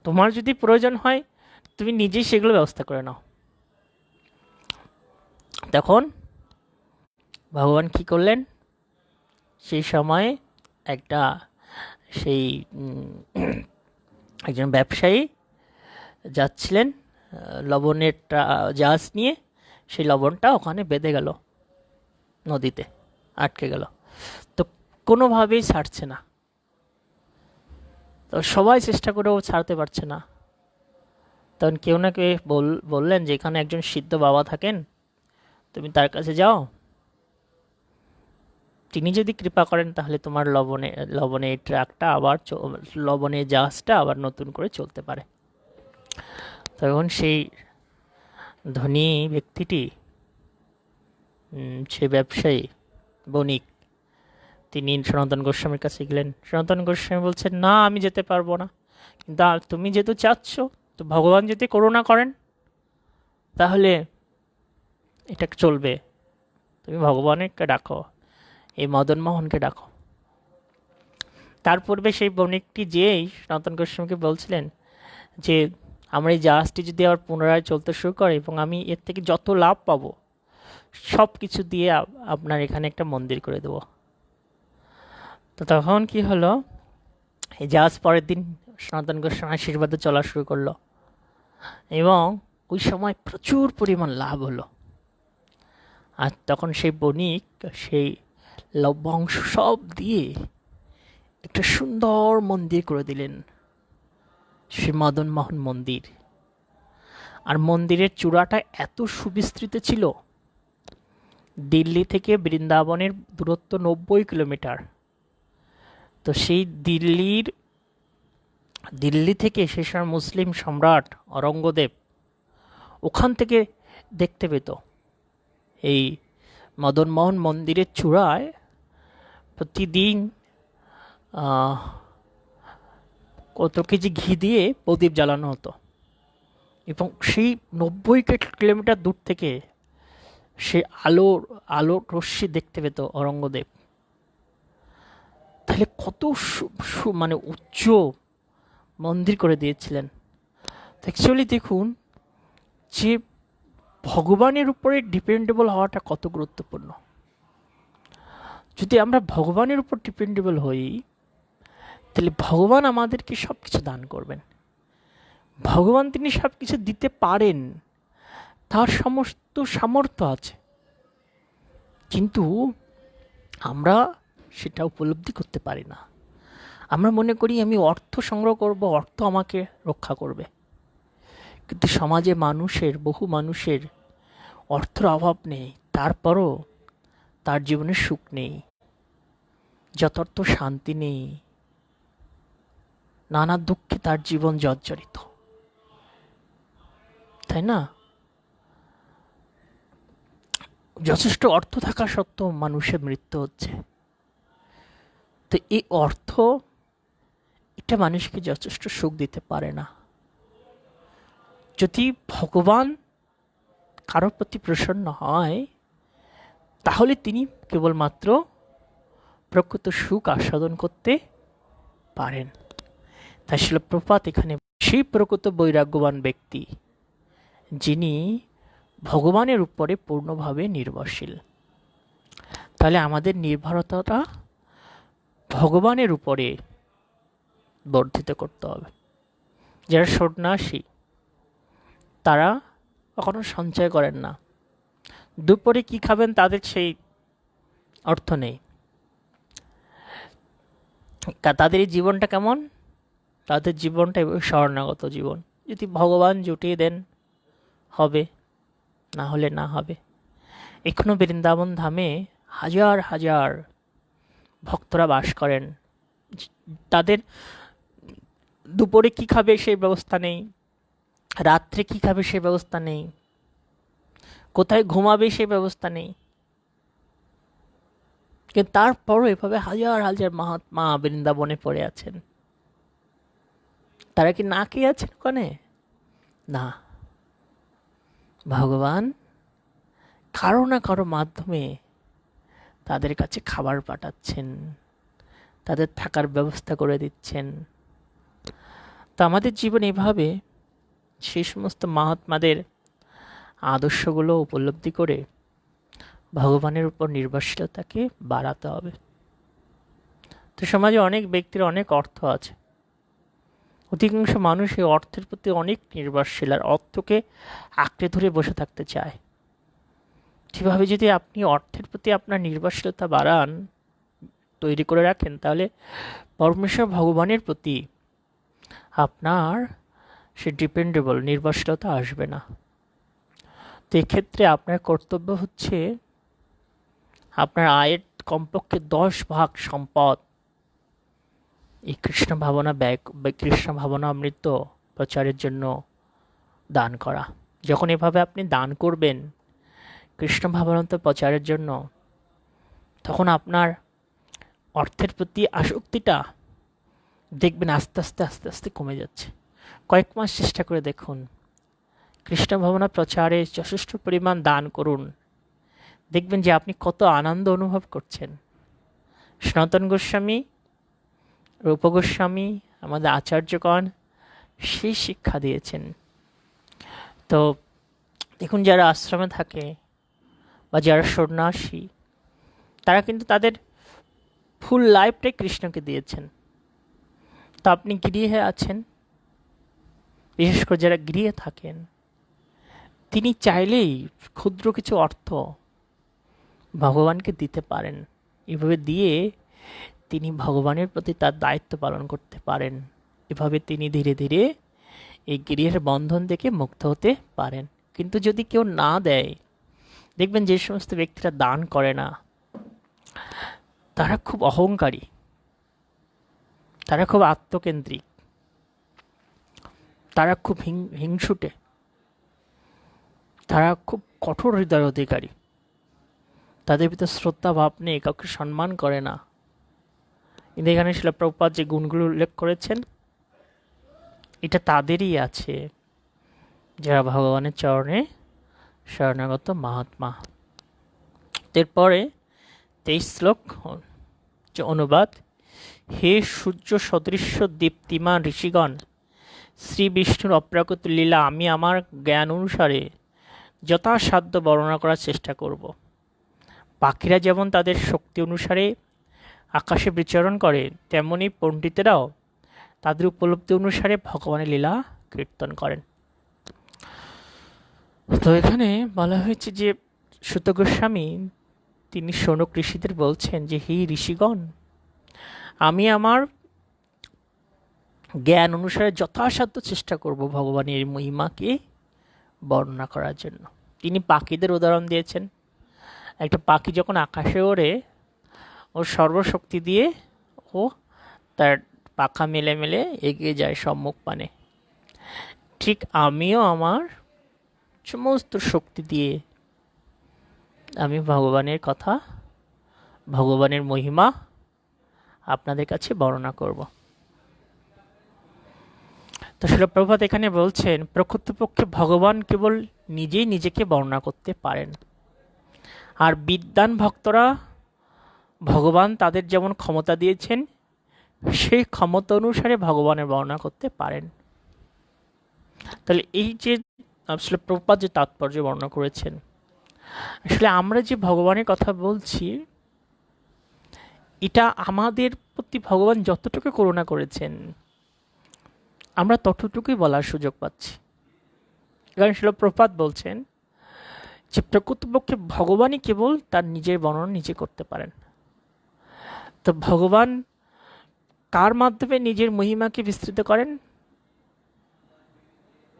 তোমার যদি প্রয়োজন হয় তুমি নিজেই সেগুলো ব্যবস্থা করে নাও। তখন ভগবান কি করলেন, সেই সময় সেই একজন ব্যবসায়ী যাচ্ছিলেন লবণের জাহাজ নিয়ে, সেই লবণটা ওখানে বেঁধে গেল, নদীতে আটকে গেল, তো কোনোভাবেই ছাড়ছে না। তো সবাই চেষ্টা করেও ছাড়তে পারছে না। তখন কেউ না কেউ বললেন যে, এখানে একজন সিদ্ধ বাবা থাকেন, তুমি তার কাছে যাও, তিনি যদি কৃপা করেন তাহলে তোমার লবণের ট্রাকটা আবার লবণের জাহাজটা আবার নতুন করে চলতে পারে। তখন সেই ধনী ব্যক্তিটি, সে ব্যবসায়ী বণিক, তিনি সনাতন গোস্বামীর কাছে গেলেন। সনাতন গোস্বামী বলছেন, না আমি যেতে পারবো না, কিন্তু তুমি যেহেতু চাচ্ছ, তো ভগবান যদি করুণা করেন তাহলে এটা চলবে, তুমি ভগবানকে ডাকো, এই মদন মোহনকে ডাকো। তার পূর্বে সেই বণিকটি যেই সনাতন গোস্বামীকে বলছিলেন যে, আমার এই জাহাজটি যদি আবার পুনরায় চলতে শুরু করে এবং আমি এর থেকে যত লাভ পাবো সব কিছু দিয়ে আপনার এখানে একটা মন্দির করে দেব। তো তখন কি হলো, এই জাহাজ পরের দিন সনাতন গোস্বামী আশীর্বাদে চলা শুরু করলো এবং ওই সময় প্রচুর পরিমাণ লাভ হলো। আর তখন সেই বণিক সেই লভ্য অংশ সব দিয়ে একটা সুন্দর মন্দির করে দিলেন, শ্রী মদন মোহন মন্দির। আর মন্দিরের চূড়াটা এত সুবিস্তৃত ছিল, দিল্লি থেকে বৃন্দাবনের দূরত্ব 90 কিলোমিটার। তো সেই দিল্লি থেকে সে সময় মুসলিম সম্রাট অরঙ্গজেব ওখান থেকে দেখতে পেত এই মদন মোহন মন্দিরের চূড়ায় প্রতিদিন কত কেজি ঘি দিয়ে প্রদীপ জ্বালানো হতো, এবং সেই 90 কিলোমিটার দূর থেকে সে আলোর রশ্মি দেখতে পেত অরঙ্গজেব। তাহলে কত মানে উচ্চ মন্দির করে দিয়েছিলেন। অ্যাকচুয়ালি দেখুন যে ভগবানের উপরে ডিপেন্ডেবল হওয়াটা কত গুরুত্বপূর্ণ। যদি আমরা ভগবানের উপর ডিপেন্ডেবল হই তাহলে ভগবান আমাদেরকে সব কিছু দান করবেন। ভগবান তিনি সব কিছু দিতে পারেন, তার সমস্ত সামর্থ্য আছে, কিন্তু আমরা সেটা উপলব্ধি করতে পারি না। আমরা মনে করি আমি অর্থ সংগ্রহ করব, অর্থ আমাকে রক্ষা করবে, কিন্তু সমাজে বহু মানুষের অর্থের অভাব নেই, তারপরও তার জীবনে সুখ নেই, যথার্থ শান্তি নেই, নানা দুঃখে তার জীবন জর্জরিত, তাই না? যথেষ্ট অর্থ থাকা সত্ত্বেও মানুষের মৃত্যু হচ্ছে। তো এই অর্থ এটা মানুষকে যথেষ্ট সুখ দিতে পারে না। যদি ভগবান কারোর প্রতি প্রসন্ন হয় তাহলে তিনি কেবলমাত্র প্রকৃত সুখ আস্বাদন করতে পারেন। তাই শিল প্রপাত এখানে সেই প্রকৃত বৈরাগ্যবান ব্যক্তি যিনি ভগবানের উপরে পূর্ণভাবে নির্ভরশীল। তাহলে আমাদের নির্ভরতাটা ভগবানের উপরে বর্ধিত করতে হবে। যারা সন্ন্যাসী তারা কখনো সঞ্চয় করেন না, দুপুরে কি খাবেন তাদের সেই অর্থ নেই। তাদের এই জীবনটা কেমন? তাদের জীবনটা শরণাগত জীবন। যদি ভগবান জুটিয়ে দেন হবে, না হলে না হবে। এখনো বৃন্দাবন ধামে হাজার হাজার ভক্তরা বাস করেন, তাদের দুপুরে কি খাবে সেই ব্যবস্থা নেই, রাত্রে কি খাবে সেই ব্যবস্থা নেই, কোথায় ঘুমাবে সেই ব্যবস্থা নেই। কিন্তু তারপরও এভাবে হাজার হাজার মহাত্মা বৃন্দাবনে পড়ে আছেন। তারা কি না খেয়ে আছেন ওখানে? না, ভগবান কারো না কারো মাধ্যমে তাদের কাছে খাবার পাঠাচ্ছেন, তাদের থাকার ব্যবস্থা করে দিচ্ছেন। তো আমাদের জীবন এভাবে সেই সমস্ত মহাত্মাদের আদর্শগুলো উপলব্ধি করে ভগবানের উপর নির্ভরশীলতাকে বাড়াতে হবে। তো সমাজে অনেক ব্যক্তির অনেক অর্থ আছে, অধিকাংশ মানুষ এই অর্থের প্রতি অনেক নির্ভরশীল, আর অর্থকে আঁকড়ে ধরে বসে থাকতে চায়। সেভাবে যদি আপনি অর্থের প্রতি আপনার নির্ভরশীলতা বাড়ান, তৈরি করে রাখেন, তাহলে পরমেশ্বর ভগবানের প্রতি আপনার সে ডিপেন্ডেবল নির্ভরশীলতা আসবে না। তো এক্ষেত্রে আপনার কর্তব্য হচ্ছে আপনার আয়ের কমপক্ষে 10 ভাগ সম্পদ এই কৃষ্ণ ভাবনা কৃষ্ণ ভাবনা অমৃত প্রচারের জন্য দান করা। যখন এভাবে আপনি দান করবেন কৃষ্ণ ভাবনামৃত প্রচারের জন্য, তখন আপনার অর্থের প্রতি আসক্তিটা দেখবেন আস্তে আস্তে আস্তে আস্তে কমে যাচ্ছে। কয়েক মাস চেষ্টা করে দেখুন, কৃষ্ণ ভাবনা প্রচারে যথেষ্ট পরিমাণ দান করুন, দেখবেন যে আপনি কত আনন্দ অনুভব করছেন। সনাতন গোস্বামী, রূপ গোস্বামী, আমাদের আচার্যগণ সেই শিক্ষা দিয়েছেন। তো দেখুন, যারা আশ্রমে থাকে বা যারা সন্ন্যাসী, তারা কিন্তু তাদের ফুল লাইফটাই কৃষ্ণকে দিয়েছেন। তো আপনি গৃহে আছেন, বিশেষ করে যারা গৃহে থাকেন, তিনি চাইলেই ক্ষুদ্র কিছু অর্থ ভগবানকে দিতে পারেন। এভাবে দিয়ে তিনি ভগবানের প্রতি তার দায়িত্ব পালন করতে পারেন। এভাবে তিনি ধীরে ধীরে এই গৃহের বন্ধন থেকে মুক্ত হতে পারেন। কিন্তু যদি কেউ না দেয়, দেখবেন যে সমস্ত ব্যক্তিরা দান করে না, তারা খুব অহংকারী, তারা খুব আত্মকেন্দ্রিক, তারা খুব হিংসুটে, তারা খুব কঠোর হৃদয় অধিকারী, তাদের ভিতরে শ্রদ্ধা ভাব নেই, কাউকে সম্মান করে না। কিন্তু এখানে শিলা প্রভুপাদ যে গুণগুলো উল্লেখ করেছেন, এটা তাদেরই আছে যারা ভগবানের চরণে শরণাগত মহাত্মা। এরপরে 23 শ্লোক যে অনুবাদ: হে সূর্য সদৃশ্য দীপ্তিমান ঋষিগণ, শ্রী বিষ্ণুর অপ্রাকৃত লীলা আমি আমার জ্ঞান অনুসারে যথাসাধ্য বর্ণনা করার চেষ্টা করব। পাখিরা যেমন তাদের শক্তি অনুসারে আকাশে বিচরণ করে, তেমনি পণ্ডিতেরাও তাদের উপলব্ধি অনুসারে ভগবানের লীলা কীর্তন করেন। তো এখানে বলা হয়েছে যে সুত গোস্বামী তিনি শৌনক ঋষিদের বলছেন যে হে ঋষিগণ, আমি আমার জ্ঞান অনুসারে যথাসাধ্য চেষ্টা করব ভগবানের মহিমাকে বর্ণনা করার জন্য। তিনি পাখিদের উদাহরণ দিয়েছেন। একটা পাখি যখন আকাশে ওড়ে, ওর সর্বশক্তি দিয়ে ও তার পাখা মেলে মেলে এগিয়ে যায় সম্মুখ পানে। ঠিক আমিও আমার সমস্ত শক্তি দিয়ে আমি ভগবানের কথা, ভগবানের মহিমা আপনাদের কাছে বর্ণনা করব। তো শিল প্রভুপাদ এখানে বলছেন, প্রকৃতপক্ষে ভগবান কেবল নিজেই নিজেকে বর্ণনা করতে পারেন, আর বিদ্বান ভক্তরা ভগবান তাদের যেমন ক্ষমতা দিয়েছেন সেই ক্ষমতা অনুসারে ভগবানের বর্ণনা করতে পারেন। তাহলে এই যে আসলে প্রভুপাদ যে তাৎপর্য বর্ণনা করেছেন, আসলে আমরা যে ভগবানের কথা বলছি, এটা আমাদের প্রতি ভগবান যতটুকু করুণা করেছেন আমরা ততটুকুই বলার সুযোগ পাচ্ছি। কারণ শিল প্রভুপাদ বলছেন যে প্রকৃতপক্ষে ভগবানই কেবল তার নিজের বর্ণনা নিজে করতে পারেন। তো ভগবান কার মাধ্যমে নিজের মহিমাকে বিস্তৃত করেন?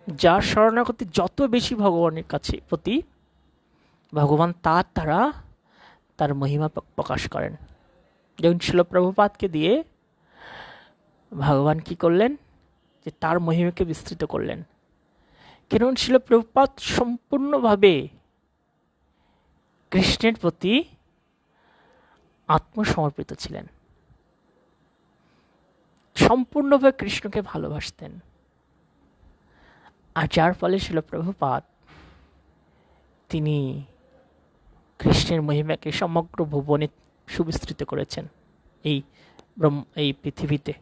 যার শরণাগতি যত বেশি ভগবানের কাছে প্রতি, ভগবান তার দ্বারা তার মহিমা প্রকাশ করেন। যেমন শিল প্রভুপাদকে দিয়ে ভগবান কি করলেন? যে তার মহিমাকে বিস্তৃত করলেন। কারণ শিল প্রভুপাদ সম্পূর্ণভাবে কৃষ্ণের প্রতি আত্মসমর্পিত ছিলেন, সম্পূর্ণভাবে কৃষ্ণকে ভালোবাসতেন। আর যার ফলে শিল প্রভুপাদ তিনি কৃষ্ণের মহিমাকে সমগ্র ভুবনে সুবিস্তৃত করেছেন এই পৃথিবীতে।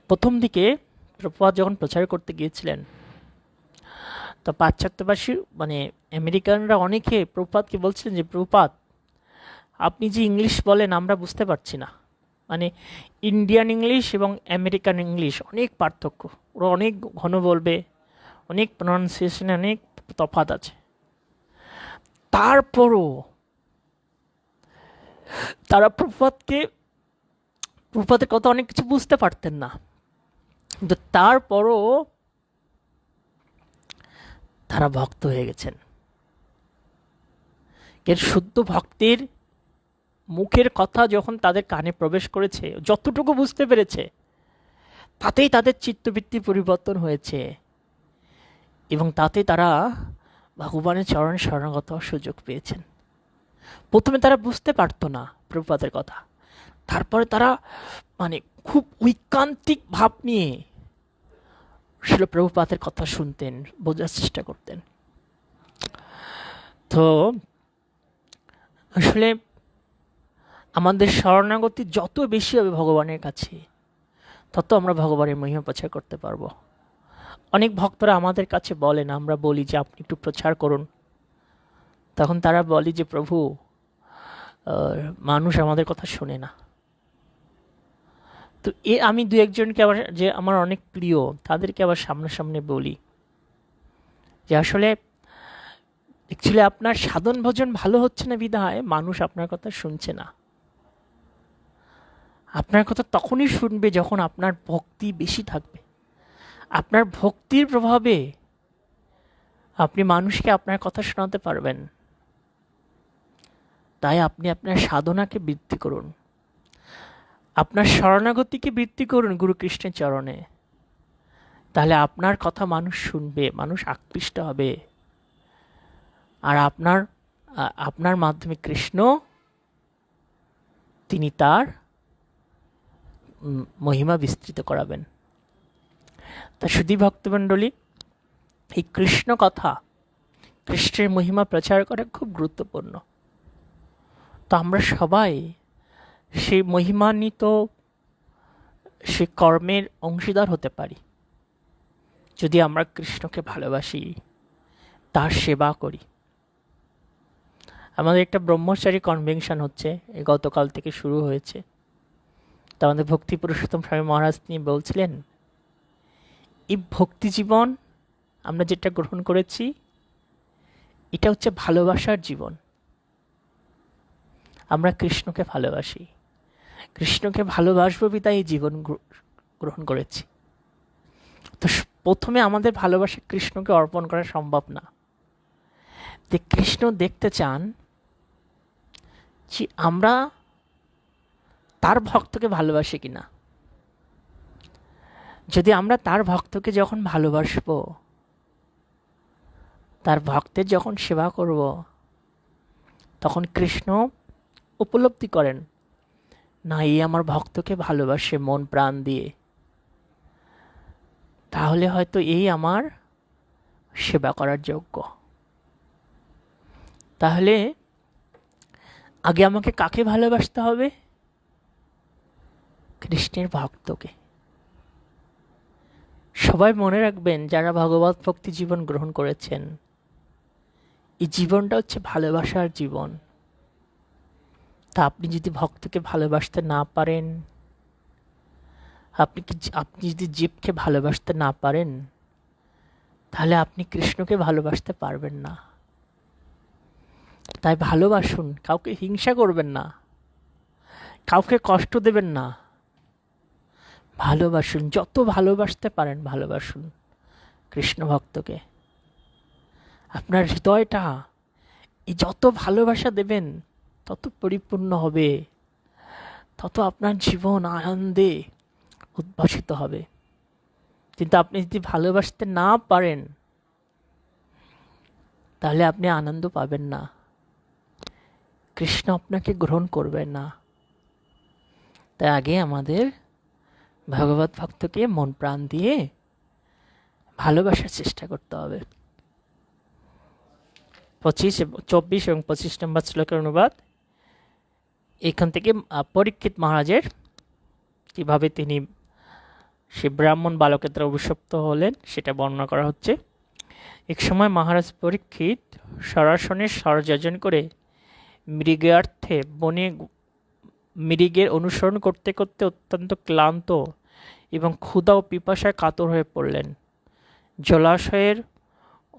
প্রথম দিকে প্রভুপাদ যখন প্রচার করতে গিয়েছিলেন, তো পাশ্চাত্যবাসী মানে আমেরিকানরা অনেকে প্রভুপাদকে বলছিলেন যে প্রভুপাদ আপনি যে ইংলিশ বলেন আমরা বুঝতে পারছি না, মানে ইন্ডিয়ান ইংলিশ এবং আমেরিকান ইংলিশ অনেক পার্থক্য, ওরা অনেক ঘন বলবে, অনেক প্রনাউন্সিয়েশনে অনেক তফাৎ আছে। তারপরও তারা প্রভুপাদের কথা অনেক কিছু বুঝতে পারতেন না, কিন্তু তারপরও তারা ভক্ত হয়ে গেছেন। এর শুদ্ধ ভক্তের মুখের কথা যখন তাদের কানে প্রবেশ করেছে, যতটুকু বুঝতে পেরেছে, তাতেই তাদের চিত্তবৃত্তি পরিবর্তন হয়েছে এবং তাতে তারা ভগবানের চরণ শরণাগত সুযোগ পেয়েছেন। প্রথমে তারা বুঝতে পারতো না প্রভুপাদের কথা, তারপরে তারা মানে খুব ঐকান্তিক ভাব নিয়ে শিল প্রভুপাদের কথা শুনতেন, বোঝার চেষ্টা করতেন। তো আসলে আমাদের শরণাগতি যত বেশি হবে ভগবানের কাছে, তত আমরা ভগবানের মহিমা প্রচার করতে পারবো। অনেক ভক্তরা আমাদের কাছে বলেন, আমরা বলি যে আপনি একটু প্রচার করুন, তখন তারা বলে যে প্রভু মানুষ আমাদের কথা শোনে না। তো আমি দু একজনকে আবার যে আমার অনেক প্রিয় তাদেরকে আবার সামনাসামনি বলি যে আসলে অ্যাকচুয়ালি আপনার সাধন ভজন ভালো হচ্ছে না বিধায় মানুষ আপনার কথা শুনছে না। আপনার কথা তখনই শুনবে যখন আপনার ভক্তি বেশি থাকবে। আপনার ভক্তির প্রভাবে আপনি মানুষকে আপনার কথা শোনাতে পারবেন। তাই আপনি আপনার সাধনাকে বৃদ্ধি করুন, আপনার শরণাগতিকে বৃদ্ধি করুন গুরু কৃষ্ণের চরণে। তাহলে আপনার কথা মানুষ শুনবে, মানুষ আকৃষ্ট হবে, আর আপনার মাধ্যমে কৃষ্ণ তিনি তার মহিমা বিস্তৃত করাবেন। তা শুধু ভক্তমণ্ডলী, এই কৃষ্ণ কথা, কৃষ্ণের মহিমা প্রচার করা খুব গুরুত্বপূর্ণ। তো আমরা সবাই সেই মহিমান্বিত সে কর্মের অংশীদার হতে পারি যদি আমরা কৃষ্ণকে ভালোবাসি, তার সেবা করি। আমাদের একটা ব্রহ্মচারী কনভেনশন হচ্ছে, গতকাল থেকে শুরু হয়েছে। তো আমাদের ভক্তি পুরুষোত্তম স্বামী মহারাজ তিনি বলছিলেন, এই ভক্তি জীবন আমরা যেটা গ্রহণ করেছি এটা হচ্ছে ভালোবাসার জীবন। আমরা কৃষ্ণকে ভালোবাসি, কৃষ্ণকে ভালোবাসবো বিধায় এই জীবন গ্রহণ করেছি। তো প্রথমে আমাদের ভালোবাসা কৃষ্ণকে অর্পণ করা সম্ভব না। যে কৃষ্ণ দেখতে চান যে আমরা তার ভক্তকে ভালোবাসি কিনা। যদি আমরা তার ভক্তকে যখন ভালোবাসবো, তার ভক্তের যখন সেবা করব, তখন কৃষ্ণ উপলব্ধি করেন, না এই আমার ভক্তকে ভালোবাসে মন প্রাণ দিয়ে, তাহলে হয়তো এই আমার সেবা করার যোগ্য। তাহলে আগে আমাকে কাকে ভালোবাসতে হবে? কৃষ্ণের ভক্তকে। সবাই মনে রাখবেন, যারা ভগবত ভক্তি জীবন গ্রহণ করেছেন, এই জীবনটা হচ্ছে ভালোবাসার জীবন। তা আপনি যদি ভক্তকে ভালোবাসতে না পারেন, আপনি যদি জীবকে ভালোবাসতে না পারেন, তাহলে আপনি কৃষ্ণকে ভালোবাসতে পারবেন না। তাই ভালোবাসুন, কাউকে হিংসা করবেন না, কাউকে কষ্ট দেবেন না। ভালোবাসুন, যত ভালোবাসতে পারেন ভালোবাসুন কৃষ্ণ ভক্তকে। আপনার হৃদয়টা এই যত ভালোবাসা দেবেন তত পরিপূর্ণ হবে, তত আপনার জীবন আনন্দে উদ্ভাসিত হবে। কিন্তু আপনি যদি ভালোবাসতে না পারেন, তাহলে আপনি আনন্দ পাবেন না, কৃষ্ণ আপনাকে গ্রহণ করবেন না। তাই আগে আমাদের ভগবত ভক্তকে মন প্রাণ দিয়ে ভালোবাসার চেষ্টা করতে হবে। 24 এবং 25 নম্বর শ্লোকের অনুবাদ এখান থেকে পরীক্ষিত মহারাজের কিভাবে তিনি সে ব্রাহ্মণ বালকের দ্বারা অভিশপ্ত হলেন সেটা বর্ণনা করা হচ্ছে। এক সময় মহারাজ পরীক্ষিত সরাসনের স্বরযাজন করে মৃগার্থে বনে মৃগের অনুসরণ করতে করতে অত্যন্ত ক্লান্ত এবং ক্ষুধা ও পিপাসায় কাতর হয়ে পড়লেন। জলাশয়ের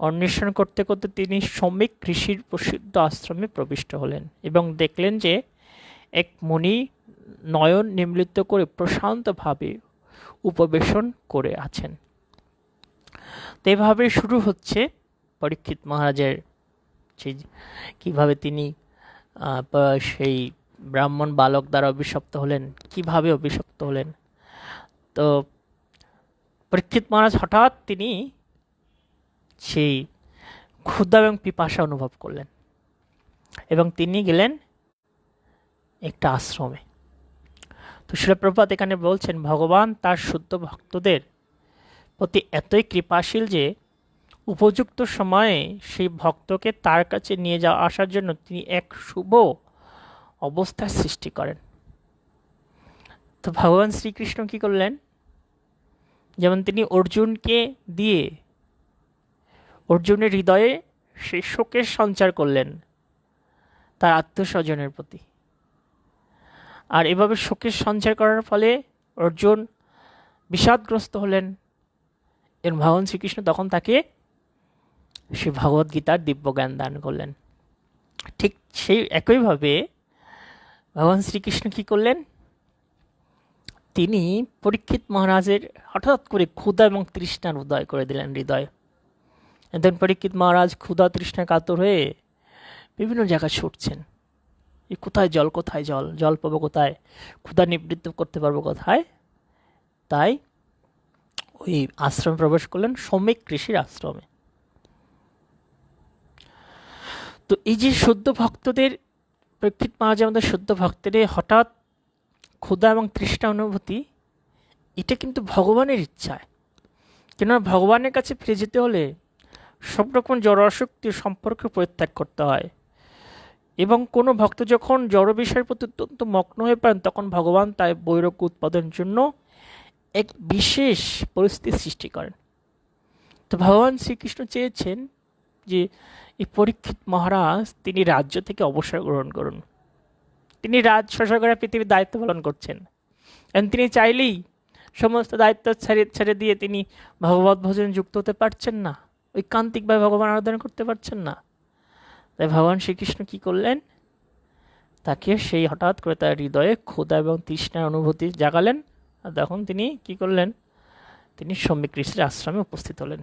অন্বেষণ করতে করতে তিনি শ্রমিক ঋষির প্রসিদ্ধ আশ্রমে প্রবিষ্ট হলেন এবং দেখলেন যে এক মুনি নয়ন নিমৃত করে প্রশান্তভাবে উপবেশন করে আছেন। তো এভাবে শুরু হচ্ছে পরীক্ষিত মহারাজের সেই কীভাবে তিনি সেই ব্রাহ্মণ বালক দ্বারা অভিশপ্ত হলেন, কিভাবে অভিশপ্ত হলেন। তো পরীক্ষিত মহারাজ হঠাৎ তিনি সেই ক্ষুধা এবং পিপাসা অনুভব করলেন এবং তিনি গেলেন একটা আশ্রমে। তো শ্রীল প্রভুপাদ এখানে বলছেন, ভগবান তার শুদ্ধ ভক্তদের প্রতি এতই কৃপাশীল যে উপযুক্ত সময়ে সেই ভক্তকে তার কাছে নিয়ে যাওয়া আসার জন্য তিনি এক শুভ অবস্থার সৃষ্টি করেন। তো ভগবান শ্রীকৃষ্ণ কি করলেন, যেমন তিনি অর্জুনকে দিয়ে অর্জুনের হৃদয়ে সেই শোকের সঞ্চার করলেন তার আত্মস্বজনের প্রতি। আর এভাবে শোকের সঞ্চার করার ফলে অর্জুন বিষাদগ্রস্ত হলেন এবং ভগবান শ্রীকৃষ্ণ তখন তাকে সে ভগবদ্গীতার দিব্য জ্ঞান দান করলেন। ঠিক সেই একইভাবে ভগবান শ্রীকৃষ্ণ কি করলেন, তিনি পরীক্ষিত মহারাজের হঠাৎ করে ক্ষুধা এবং তৃষ্ণার উদয় করে দিলেন হৃদয়। একদিন পরীক্ষিত মহারাজ ক্ষুধা তৃষ্ণায় কাতর হয়ে বিভিন্ন জায়গায় ছুটছেন, কোথায় জল, কোথায় জল, জল পাবো কোথায়, ক্ষুধা নিবৃত্ত করতে পারবো কোথায়। তাই ওই আশ্রমে প্রবেশ করলেন, শ্রমিক ঋষির আশ্রমে। তো এই যে শুদ্ধ ভক্তদের, পরীক্ষিত মহারাজ আমাদের শুদ্ধ ভক্তদের হঠাৎ ক্ষুধা এবং তৃষ্ণা অনুভূতি, এটা কিন্তু ভগবানের ইচ্ছায়। কেননা ভগবানের কাছে ফিরে যেতে হলে সব রকম জড় আসক্তির সম্পর্ক পরিত্যাগ করতে হয়, এবং কোনো ভক্ত যখন জড় বিষয়ের প্রতি অত্যন্ত মগ্ন হয়ে পড়েন তখন ভগবান তাই বৈরাগ্য উৎপাদনের জন্য এক বিশেষ পরিস্থিতি সৃষ্টি করেন। তো ভগবান শ্রীকৃষ্ণ চেয়েছেন যে এই পরীক্ষিত মহারাজ তিনি রাজ্য থেকে অবসর গ্রহণ করুন। তিনি রাজশাসকেরা পৃথিবীর দায়িত্ব পালন করছেন এবং তিনি চাইলেই সমস্ত দায়িত্ব ছেড়ে দিয়ে তিনি ভগবত ভজনে যুক্ত হতে পারছেন না, ঐকান্তিকভাবে ভগবান আরাধনা করতে পারছেন না। তাই ভগবান শ্রীকৃষ্ণ কি করলেন, তাকে সেই হঠাৎ করে তার হৃদয়ে ক্ষুধা এবং তৃষ্ণার অনুভূতি জাগালেন। আর তখন তিনি কি করলেন, তিনি শ্রমিক ঋষির আশ্রমে উপস্থিত হলেন।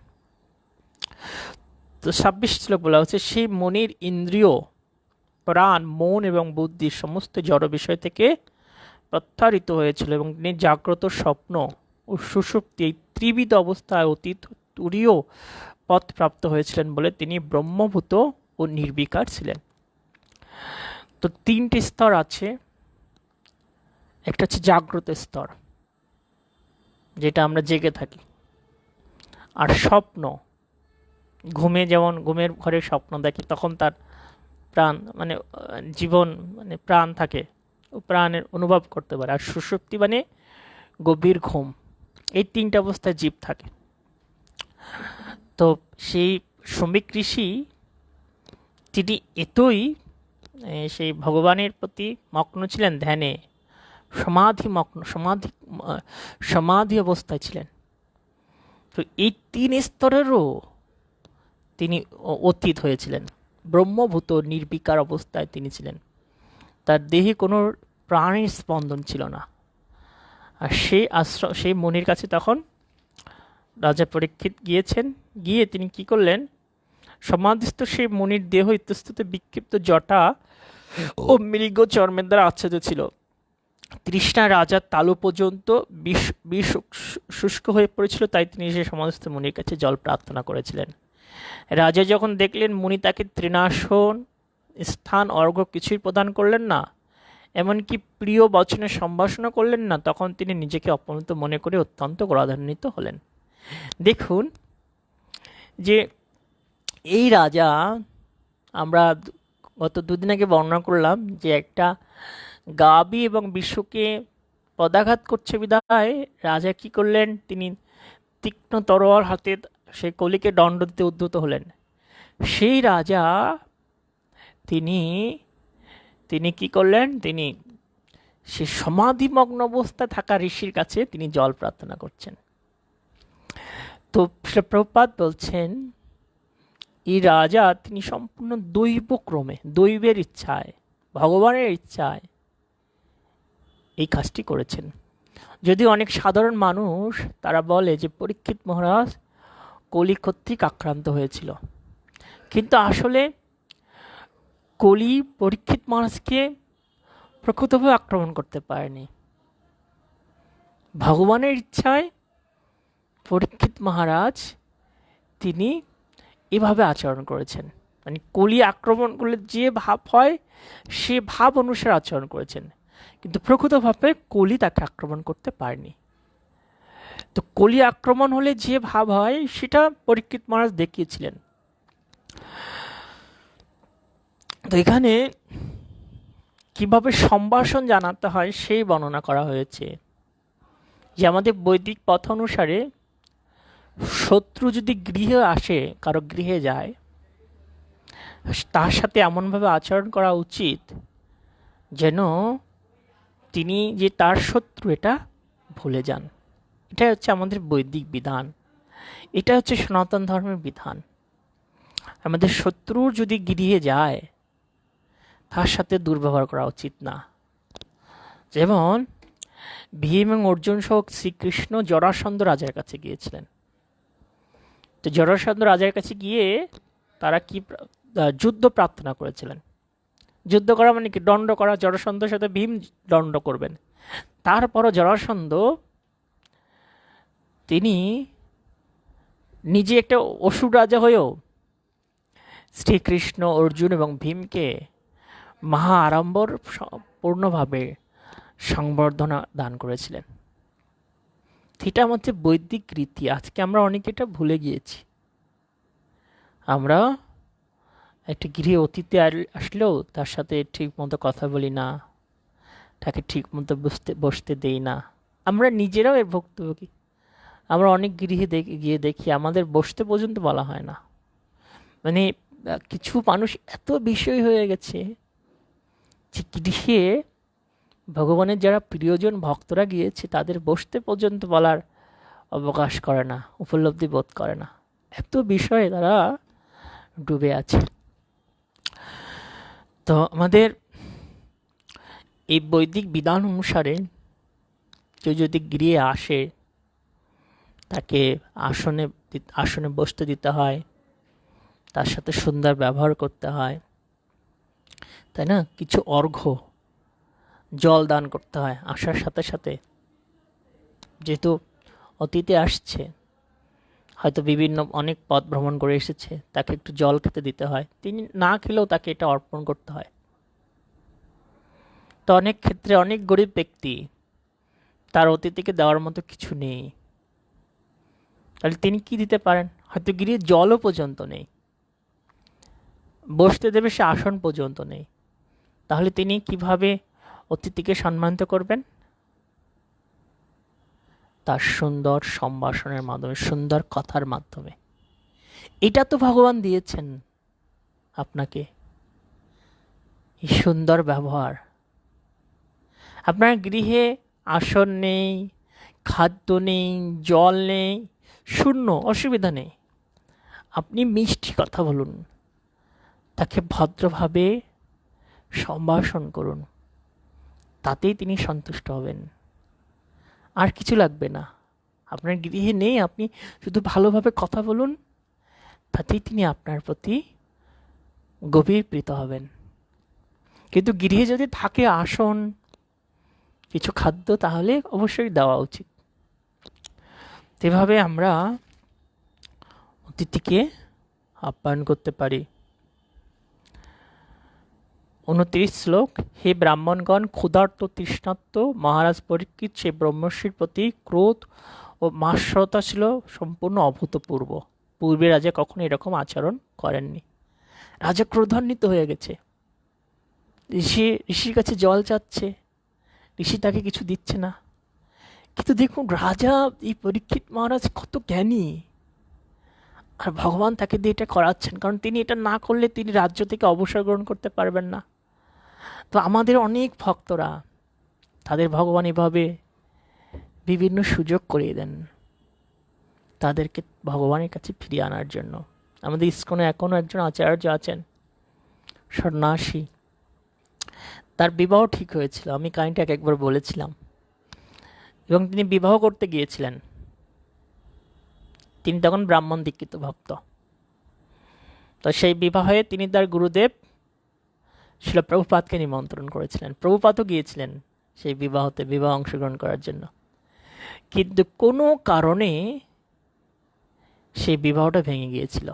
তো 26 শ্লোক বলা হচ্ছে, সেই মনির ইন্দ্রিয়, প্রাণ, মন এবং বুদ্ধি সমস্ত জড় বিষয় থেকে প্রত্যাহৃত হয়েছিল এবং তিনি জাগ্রত, স্বপ্ন ও সুষুপ্তি এই ত্রিবিধ অবস্থায় অতীত তুরীয় পথ প্রাপ্ত হয়েছিলেন বলে তিনি ব্রহ্মভূত ও নির্বিকার ছিলেন। তো 3টি স্তর আছে। একটা হচ্ছে জাগ্রত স্তর, যেটা আমরা জেগে থাকি, আর স্বপ্ন, ঘুমে যেমন ঘুমের ঘরে স্বপ্ন দেখি তখন তার প্রাণ মানে জীবন মানে প্রাণ থাকে, ও প্রাণের অনুভব করতে পারে। আর সুষুপ্তি মানে গভীর ঘুম। এই 3টা অবস্থায় জীব থাকে। তো সেই শ্রমিক ঋষি তিনি এতই সেই ভগবানের প্রতি মগ্ন ছিলেন, ধ্যানে সমাধি অবস্থায় ছিলেন। তো এই 3 স্তরেরও তিনি অতীত হয়েছিলেন, ব্রহ্মভূত নির্বিকার অবস্থায় তিনি ছিলেন। তার দেহে কোনো প্রাণের স্পন্দন ছিল না। আর সেই মুনির কাছে তখন রাজা পরীক্ষিত গিয়েছেন। গিয়ে তিনি কি করলেন, সমাধিস্থ সেই মুনির দেহ ইতস্তত বিক্ষিপ্ত জটা ও মৃগ চর্মের দ্বারা আচ্ছাদিত ছিল। তৃষ্ণা রাজার তালু পর্যন্ত বিষ শুষ্ক হয়ে পড়েছিল, তাই তিনি সেই সমাধিস্থ মুনির কাছে জল প্রার্থনা করেছিলেন। রাজা যখন দেখলেন মুনি তাকে তৃণাসন, স্থান, অর্ঘ্য কিছুই প্রদান করলেন না, এমনকি প্রিয় বচনে সম্ভাষণও করলেন না, তখন তিনি নিজেকে অপমানিত মনে করে অত্যন্ত ক্রোধান্বিত হলেন। দেখুন যে এই রাজা, আমরা গত 2 দিন আগে বর্ণনা করলাম যে একটা গাবি এবং বিশ্বকে পদাঘাত করছে বিদায় রাজা কি করলেন, তিনি তীক্ষ্ণ তরোয়াল হাতে সেই কলিকে দণ্ড দিতে উদ্যত হলেন। সেই রাজা তিনি তিনি কি করলেন, তিনি সে সমাধিমগ্ন অবস্থায় থাকা ঋষির কাছে তিনি জল প্রার্থনা করছেন। তো প্রভুপাদ বলছেন এই রাজা তিনি সম্পূর্ণ দৈবক্রমে, দৈবের ইচ্ছায়, ভগবানের ইচ্ছায় এই কাজটি করেছেন। যদি অনেক সাধারণ মানুষ তারা বলে যে পরীক্ষিত মহারাজ কলি কর্তৃক আক্রান্ত হয়েছিল, কিন্তু আসলে কলি পরীক্ষিত মহারাজকে প্রকৃতভাবে আক্রমণ করতে পারেনি। ভগবানের ইচ্ছায় পরীক্ষিত মহারাজ তিনি এভাবে আচরণ করেছেন, মানে কলি আক্রমণ করলে যে ভাব হয় সে ভাব অনুসারে আচরণ করেছেন, কিন্তু প্রকৃতভাবে কলি তাকে আক্রমণ করতে পারেনি। তো কলি আক্রমণ হলে যে ভাব হয় সেটা পরীক্ষিত মহারাজ দেখিয়েছিলেন। তো এখানে কিভাবে সম্ভাষণ জানাতে হয় সেই বর্ণনা করা হয়েছে, যে আমাদের বৈদিক পথ অনুসারে শত্রু যদি গৃহে আসে, কারো গৃহে যায়, তার সাথে এমনভাবে আচরণ করা উচিত যেন তিনি যে তার শত্রু এটা ভুলে যান। এটাই হচ্ছে আমাদের বৈদিক বিধান, এটা হচ্ছে সনাতন ধর্মের বিধান। আমাদের শত্রুর যদি গৃহে যায় তার সাথে দুর্ব্যবহার করা উচিত না। যেমন ভীম এবং অর্জুন সহ শ্রীকৃষ্ণ জরাসন্ধ রাজার কাছে গিয়েছিলেন। তো জরাসন্ধ রাজার কাছে গিয়ে তারা কি যুদ্ধ প্রার্থনা করেছিলেন। যুদ্ধ করা মানে কি, দণ্ড করা। জরাসন্ধের সাথে ভীম দণ্ড করবেন। তারপরও জরাসন্ধ তিনি নিজে একটা অসুর রাজা হয়েও শ্রীকৃষ্ণ, অর্জুন এবং ভীমকে মহা আড়ম্বর পূর্ণভাবে সংবর্ধনা দান করেছিলেন। এটা আমাদের বৈদিক রীতি। আজকে আমরা অনেকে এটা ভুলে গিয়েছি। আমরা একটা গৃহে অতিথি আসলেও তার সাথে ঠিক মতো কথা বলি না, তাকে ঠিক মতো বসতে দেই না। আমরা নিজেরাও এর ভুক্তভোগী। আমরা অনেক গৃহে গিয়ে দেখি আমাদের বসতে পর্যন্ত বলা হয় না। মানে কিছু মানুষ এত বিষয় হয়ে গেছে যে গৃহে ভগবানের যারা প্রিয়জন ভক্তরা গিয়েছে তাদের বসতে পর্যন্ত বলার অবকাশ করে না, উপলব্ধি বোধ করে না। এত বিষয়ে তারা ডুবে আছে। তো আমাদের এই বৈদিক বিধান অনুসারে কেউ যদি গৃহে আসে তাকে আসনে বসতে দিতে হয়, তার সাথে সুন্দর ব্যবহার করতে হয়, তাই না? কিছু অর্ঘ্য, জল দান করতে হয় আসার সাথে সাথে। যেহেতু অতীতে আসছে, হয়তো অনেক পথ ভ্রমণ করে এসেছে, তাকে একটু জল খেতে দিতে হয়। তিনি না খেলেও তাকে এটা অর্পণ করতে হয়। তো অনেক ক্ষেত্রে অনেক গরিব ব্যক্তি, তার অতিথিকে দেওয়ার মতো কিছু নেই, তাহলে তিনি কি দিতে পারেন? হয়তো গৃহে জলও পর্যন্ত নেই, বসতে দেবে সে আসন পর্যন্ত নেই। তাহলে তিনি কিভাবে অতিথিকে সম্মানিত করবেন? তার সুন্দর সম্ভাষণের মাধ্যমে, সুন্দর কথার মাধ্যমে। এটা তো ভগবান দিয়েছেন আপনাকে, এই সুন্দর ব্যবহার। আপনার গৃহে আসন নেই, খাদ্য নেই, জল নেই, শূন্য, অসুবিধা নেই, আপনি মিষ্টি কথা বলুন, তাকে ভদ্রভাবে সম্ভাষণ করুন, তাতেই তিনি সন্তুষ্ট হবেন। আর কিছু লাগবে না। আপনার গৃহে নেই, আপনি শুধু ভালোভাবে কথা বলুন, তাতেই তিনি আপনার প্রতি গভীর প্রীত হবেন। কিন্তু গৃহে যদি থাকে আসন, কিছু খাদ্য, তাহলে অবশ্যই দেওয়া উচিত। এভাবে আমরা অতিথিকে আপ্যায়ন করতে পারি। 29 শ্লোক। হে ব্রাহ্মণগণ, ক্ষুধার্ত তৃষ্ণার্ত মহারাজ পরীক্ষিত সে ব্রহ্মর্ষির প্রতি ক্রোধ ও মাৎসরতা ছিল সম্পূর্ণ অভূতপূর্ব। পূর্বে রাজা কখনো এরকম আচরণ করেননি। রাজা ক্রোধান্বিত হয়ে গেছে। ঋষির কাছে জল চাচ্ছে, ঋষি তাকে কিছু দিচ্ছে না। কিন্তু দেখুন, রাজা এই পরীক্ষিত মহারাজ কত জ্ঞানী, আর ভগবান তাকে দিয়ে এটা করাচ্ছেন, কারণ তিনি এটা না করলে তিনি রাজ্য থেকে অবসর গ্রহণ করতে পারবেন না। তো আমাদের অনেক ভক্তরা, তাদের ভগবান এভাবে বিভিন্ন সুযোগ করিয়ে দেন তাদেরকে ভগবানের কাছে ফিরিয়ে আনার জন্য। আমাদের ইস্কনে এখনও একজন আচার্য আছেন, সন্ন্যাসী। তার বিবাহ ঠিক হয়েছিল, আমি কাহিনীটা একবার বলেছিলাম, এবং তিনি বিবাহ করতে গিয়েছিলেন। তিনি তখন ব্রাহ্মণ দীক্ষিত ভক্ত। তো সেই বিবাহে তিনি তার গুরুদেব শিল প্রভুপাদকে নিমন্ত্রণ করেছিলেন। প্রভুপাদও গিয়েছিলেন সেই বিবাহতে, বিবাহ অংশগ্রহণ করার জন্য। কিন্তু কোনো কারণে সেই বিবাহটা ভেঙে গিয়েছিল।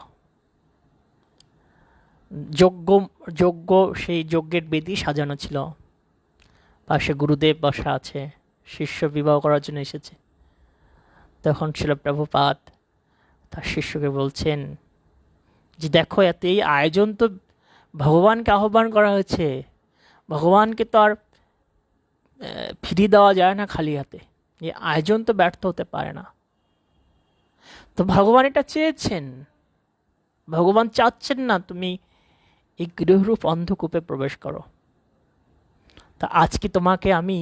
যজ্ঞ সেই যজ্ঞের বেদি সাজানো ছিল, পাশে গুরুদেব বসা আছে, শিষ্য বিবাহ করার জন্য এসেছে। তখন শিল প্রভুপাদ তার শিষ্যকে বলছেন যে, দেখো, এত এই আয়োজন তো ভগবানকে আহ্বান করা হয়েছে, ভগবানকে তো আর ফিরিয়ে দেওয়া যায় না খালি হাতে, এই আয়োজন তো ব্যর্থ হতে পারে না। তো ভগবান এটা চেয়েছেন, ভগবান চাচ্ছেন না তুমি এই গৃহরূপ অন্ধকূপে প্রবেশ করো। তা আজকে তোমাকে আমি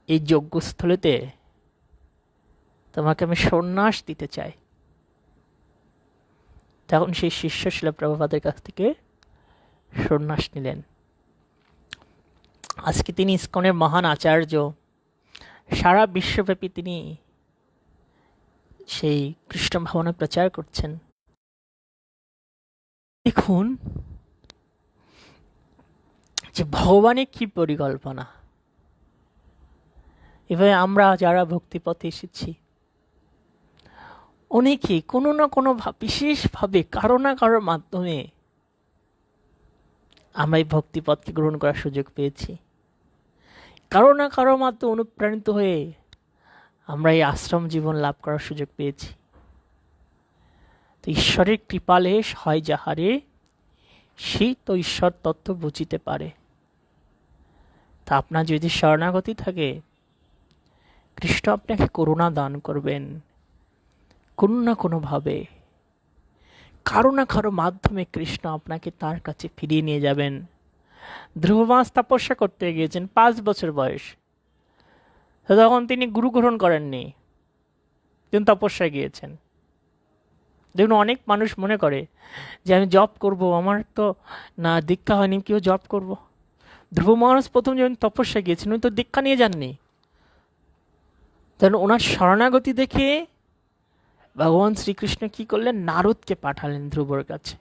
এই যজ্ঞস্থলেতে তোমাকে আমি সন্ন্যাস দিতে চাই। তখন সেই শিষ্য শিল প্রভুপাদের কাছ থেকে সন্ন্যাস নিলেন। আজকে তিনি ইস্কনের মহান আচার্য, সারা বিশ্বব্যাপী তিনি সেই কৃষ্ণ ভাবনা প্রচার করছেন। দেখুন যে ভগবানের কি পরিকল্পনা। এভাবে আমরা যারা ভক্তিপথে এসেছি, অনেকেই কোনো না কোনো বিশেষভাবে কারো না কারোর মাধ্যমে আমরা এই ভক্তিপথকে গ্রহণ করার সুযোগ পেয়েছি। কারো না কারোর মাধ্যমে অনুপ্রাণিত হয়ে আমরা এই আশ্রম জীবন লাভ করার সুযোগ পেয়েছি। তো ঈশ্বরের কৃপালে হয় যাহারে, সেই তো ঈশ্বর তত্ত্ব বুঝিতে পারে। তা আপনার যদি শরণাগতি থাকে, কৃষ্ণ আপনাকে করুণা দান করবেন। কোনো না কোনোভাবে, কারো না কারো মাধ্যমে কৃষ্ণ আপনাকে তার কাছে ফিরিয়ে নিয়ে যাবেন। ধ্রুব মহারাজ তপস্যা করতে গিয়েছেন 5 বছর বয়স। তখন তিনি গুরু গ্রহণ করেননি, তিনি তপস্যায় গিয়েছেন। দেখুন, অনেক মানুষ মনে করে যে আমি জব করব, আমার তো না দীক্ষা হয়নি, কেউ জব করব। ধ্রুব মহারাজ প্রথম যখন তপস্যায় গিয়েছেন, উনি তো দীক্ষা নিয়ে যাননি। তখন ওনার শরণাগতি দেখে ভগবান শ্রীকৃষ্ণ কি করলেন, নারদকে পাঠালেন ধ্রুবর কাছে।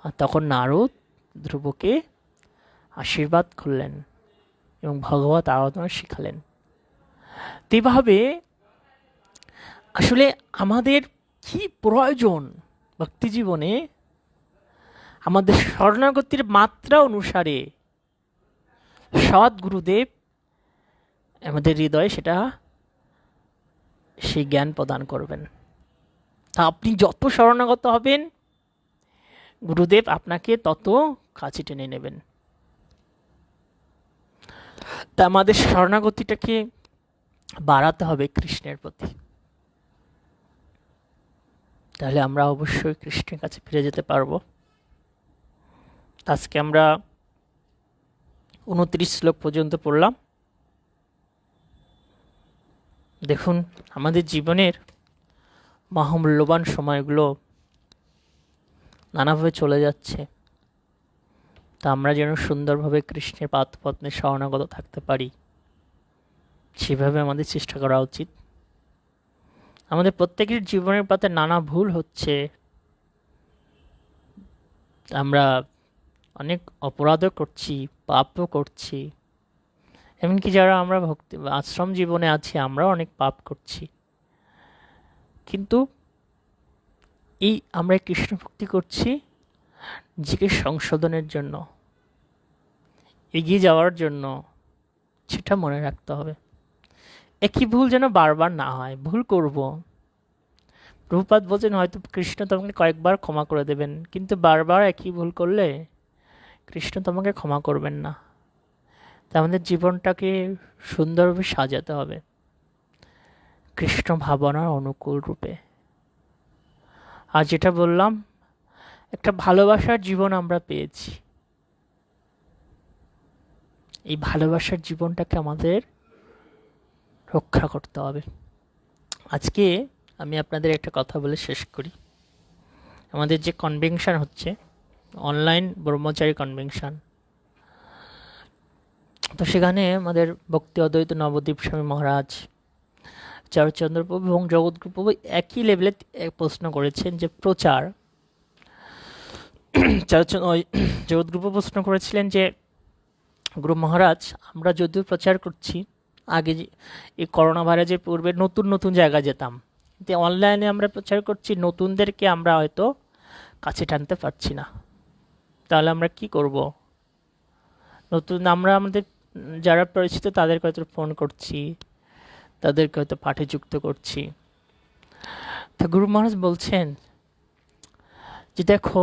আর তখন নারদ ধ্রুবকে আশীর্বাদ করলেন এবং ভগবত আরাধনা শিখালেন। তেভাবে আসলে আমাদের কি প্রয়োজন ভক্তি জীবনে, আমাদের শরণাগতির মাত্রা অনুসারে সৎ গুরুদেব আমাদের হৃদয়ে সেটা সেই জ্ঞান প্রদান করবেন। তা আপনি যত শরণাগত হবেন, গুরুদেব আপনাকে তত কাছে টেনে নেবেন। তা আমাদের শরণাগতিটাকে বাড়াতে হবে কৃষ্ণের প্রতি, তাহলে আমরা অবশ্যই কৃষ্ণের কাছে ফিরে যেতে পারবো। আজকে আমরা 29 শ্লোক পর্যন্ত পড়লাম। দেখুন, আমাদের জীবনের মহামূল্যবান সময়গুলো নানাভাবে চলে যাচ্ছে, তা আমরা যেন সুন্দরভাবে কৃষ্ণের পাদপদ্মে শরণাগত থাকতে পারি, সেভাবে আমাদের চেষ্টা করা উচিত। আমাদের প্রত্যেকের জীবনের পাতে নানা ভুল হচ্ছে, আমরা অনেক অপরাধও করছি, পাপও করছি। এমনকি যারা আমরা ভক্তি আশ্রম জীবনে আছি, আমরাও অনেক পাপ করছি। কিন্তু এই আমরা কৃষ্ণ ভক্তি করছি নিজেকে সংশোধনের জন্য, এগিয়ে যাওয়ার জন্য, সেটা মনে রাখতে হবে। একই ভুল যেন বারবার না হয়। ভুল করব, প্রভুপাদ বলছেন হয়তো কৃষ্ণ তোমাকে কয়েকবার ক্ষমা করে দেবেন, কিন্তু বারবার একই ভুল করলে কৃষ্ণ তোমাকে ক্ষমা করবেন না। তা আমাদের জীবনটাকে সুন্দরভাবে সাজাতে হবে কৃষ্ণ ভাবনার অনুকূল রূপে। আর যেটা বললাম, একটা ভালোবাসার জীবন আমরা পেয়েছি, এই ভালোবাসার জীবনটাকে আমাদের রক্ষা করতে হবে। আজকে আমি আপনাদের একটা কথা বলে শেষ করি। আমাদের যে কনভেনশন হচ্ছে, অনলাইন ব্রহ্মচারী কনভেনশন, তো সেখানে আমাদের ভক্তি অদ্বৈত নবদ্বীপ স্বামী মহারাজ, চারুচন্দ্র প্রভু এবং জগৎগুরু প্রভু একই লেভেলে প্রশ্ন করেছেন যে প্রচার, জগৎগুরু প্রভু প্রশ্ন করেছিলেন যে গুরু মহারাজ, আমরা যদিও প্রচার করছি, আগে এই করোনা ভাইরাসের পূর্বে নতুন নতুন জায়গায় যেতাম, কিন্তু অনলাইনে আমরা প্রচার করছি, নতুনদেরকে আমরা হয়তো কাছে টানতে পারছি না, তাহলে আমরা কি করব? নতুন আমরা আমাদের যারা পরিচিত তাদেরকে হয়তো ফোন করছি, তাদেরকে হয়তো পাঠে যুক্ত করছি। তো গুরু মহারাজ বলছেন যে দেখো,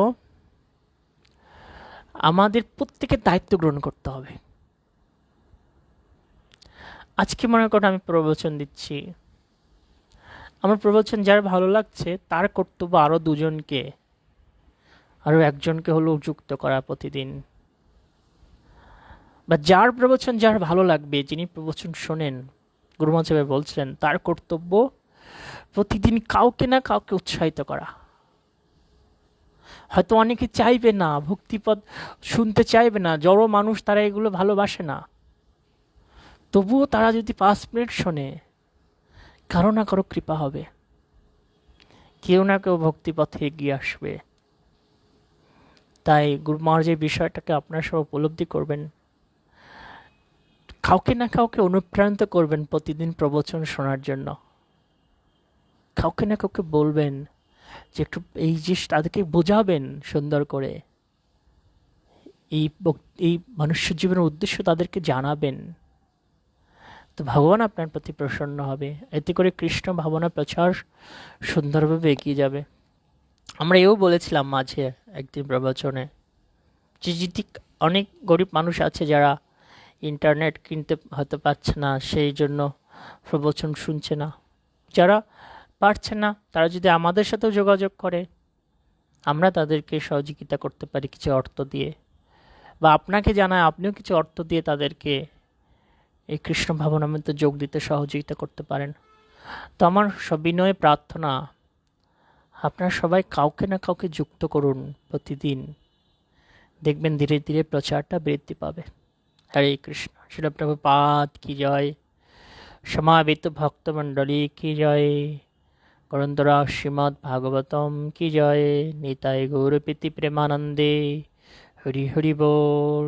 আমাদের প্রত্যেকের দায়িত্ব গ্রহণ করতে হবে। আজকে মনে করুন আমি প্রবচন দিচ্ছি, আমার প্রবচন যার ভালো লাগছে তার কর্তব্য আরও দুজনকে, আরও একজনকে হলেও যুক্ত করা প্রতিদিন। বা যার প্রবচন যার ভালো লাগবে, যিনি প্রবচন শোনেন, গুরু মহারাজ বলছিলেন তার কর্তব্য প্রতিদিন কাউকে না কাউকে উৎসাহিত করা। হয়তো অনেকে চাইবে না, ভক্তিপদ শুনতে চাইবে না, জড়ো মানুষ, তারা এগুলো ভালোবাসে না, তবুও তারা যদি 5 মিনিট শোনে, কারো না কারো কৃপা হবে, কেউ না কেউ ভক্তিপথে এগিয়ে আসবে। তাই গুরু মহারাজের বিষয়টাকে আপনারা সব উপলব্ধি করবেন, কাউকে না কাউকে অনুপ্রাণিত করবেন প্রতিদিন প্রবচন শোনার জন্য, কাউকে না কাউকে বলবেন যে একটু এই যে তাদেরকে বোঝাবেন সুন্দর করে, এই মনুষ্য জীবনের উদ্দেশ্য তাদেরকে জানাবেন, তো ভগবান আপনার প্রতি প্রসন্ন হবে। এতে করে কৃষ্ণ ভাবনা প্রচার সুন্দরভাবে এগিয়ে যাবে। আমরা এও বলেছিলাম মাঝে একদিন প্রবচনে যে যদি অনেক গরিব মানুষ আছে যারা ইন্টারনেট কিনতে হতে পারছে না, সেই জন্য প্রবচন শুনছে না, যারা পারছে না তারা যদি আমাদের সাথেও যোগাযোগ করে, আমরা তাদেরকে সহযোগিতা করতে পারি কিছু অর্থ দিয়ে, বা আপনাকে জানায় আপনিও কিছু অর্থ দিয়ে তাদেরকে এই কৃষ্ণ ভাবনামৃতে যোগ দিতে সহযোগিতা করতে পারেন। তো আমার সবিনয় প্রার্থনা, আপনারা সবাই কাউকে না কাউকে যুক্ত করুন প্রতিদিন, দেখবেন ধীরে ধীরে প্রচারটা বৃদ্ধি পাবে। হরে কৃষ্ণ। শিল প্রভুপাদ কি জয়, সমাবেত ভক্তমণ্ডলী কি জয়, গ্রন্থরা শ্রীমদ্ ভাগবতম কি জয়, নিতাই গৌরপীতি প্রেমানন্দে, হরি হরি বল।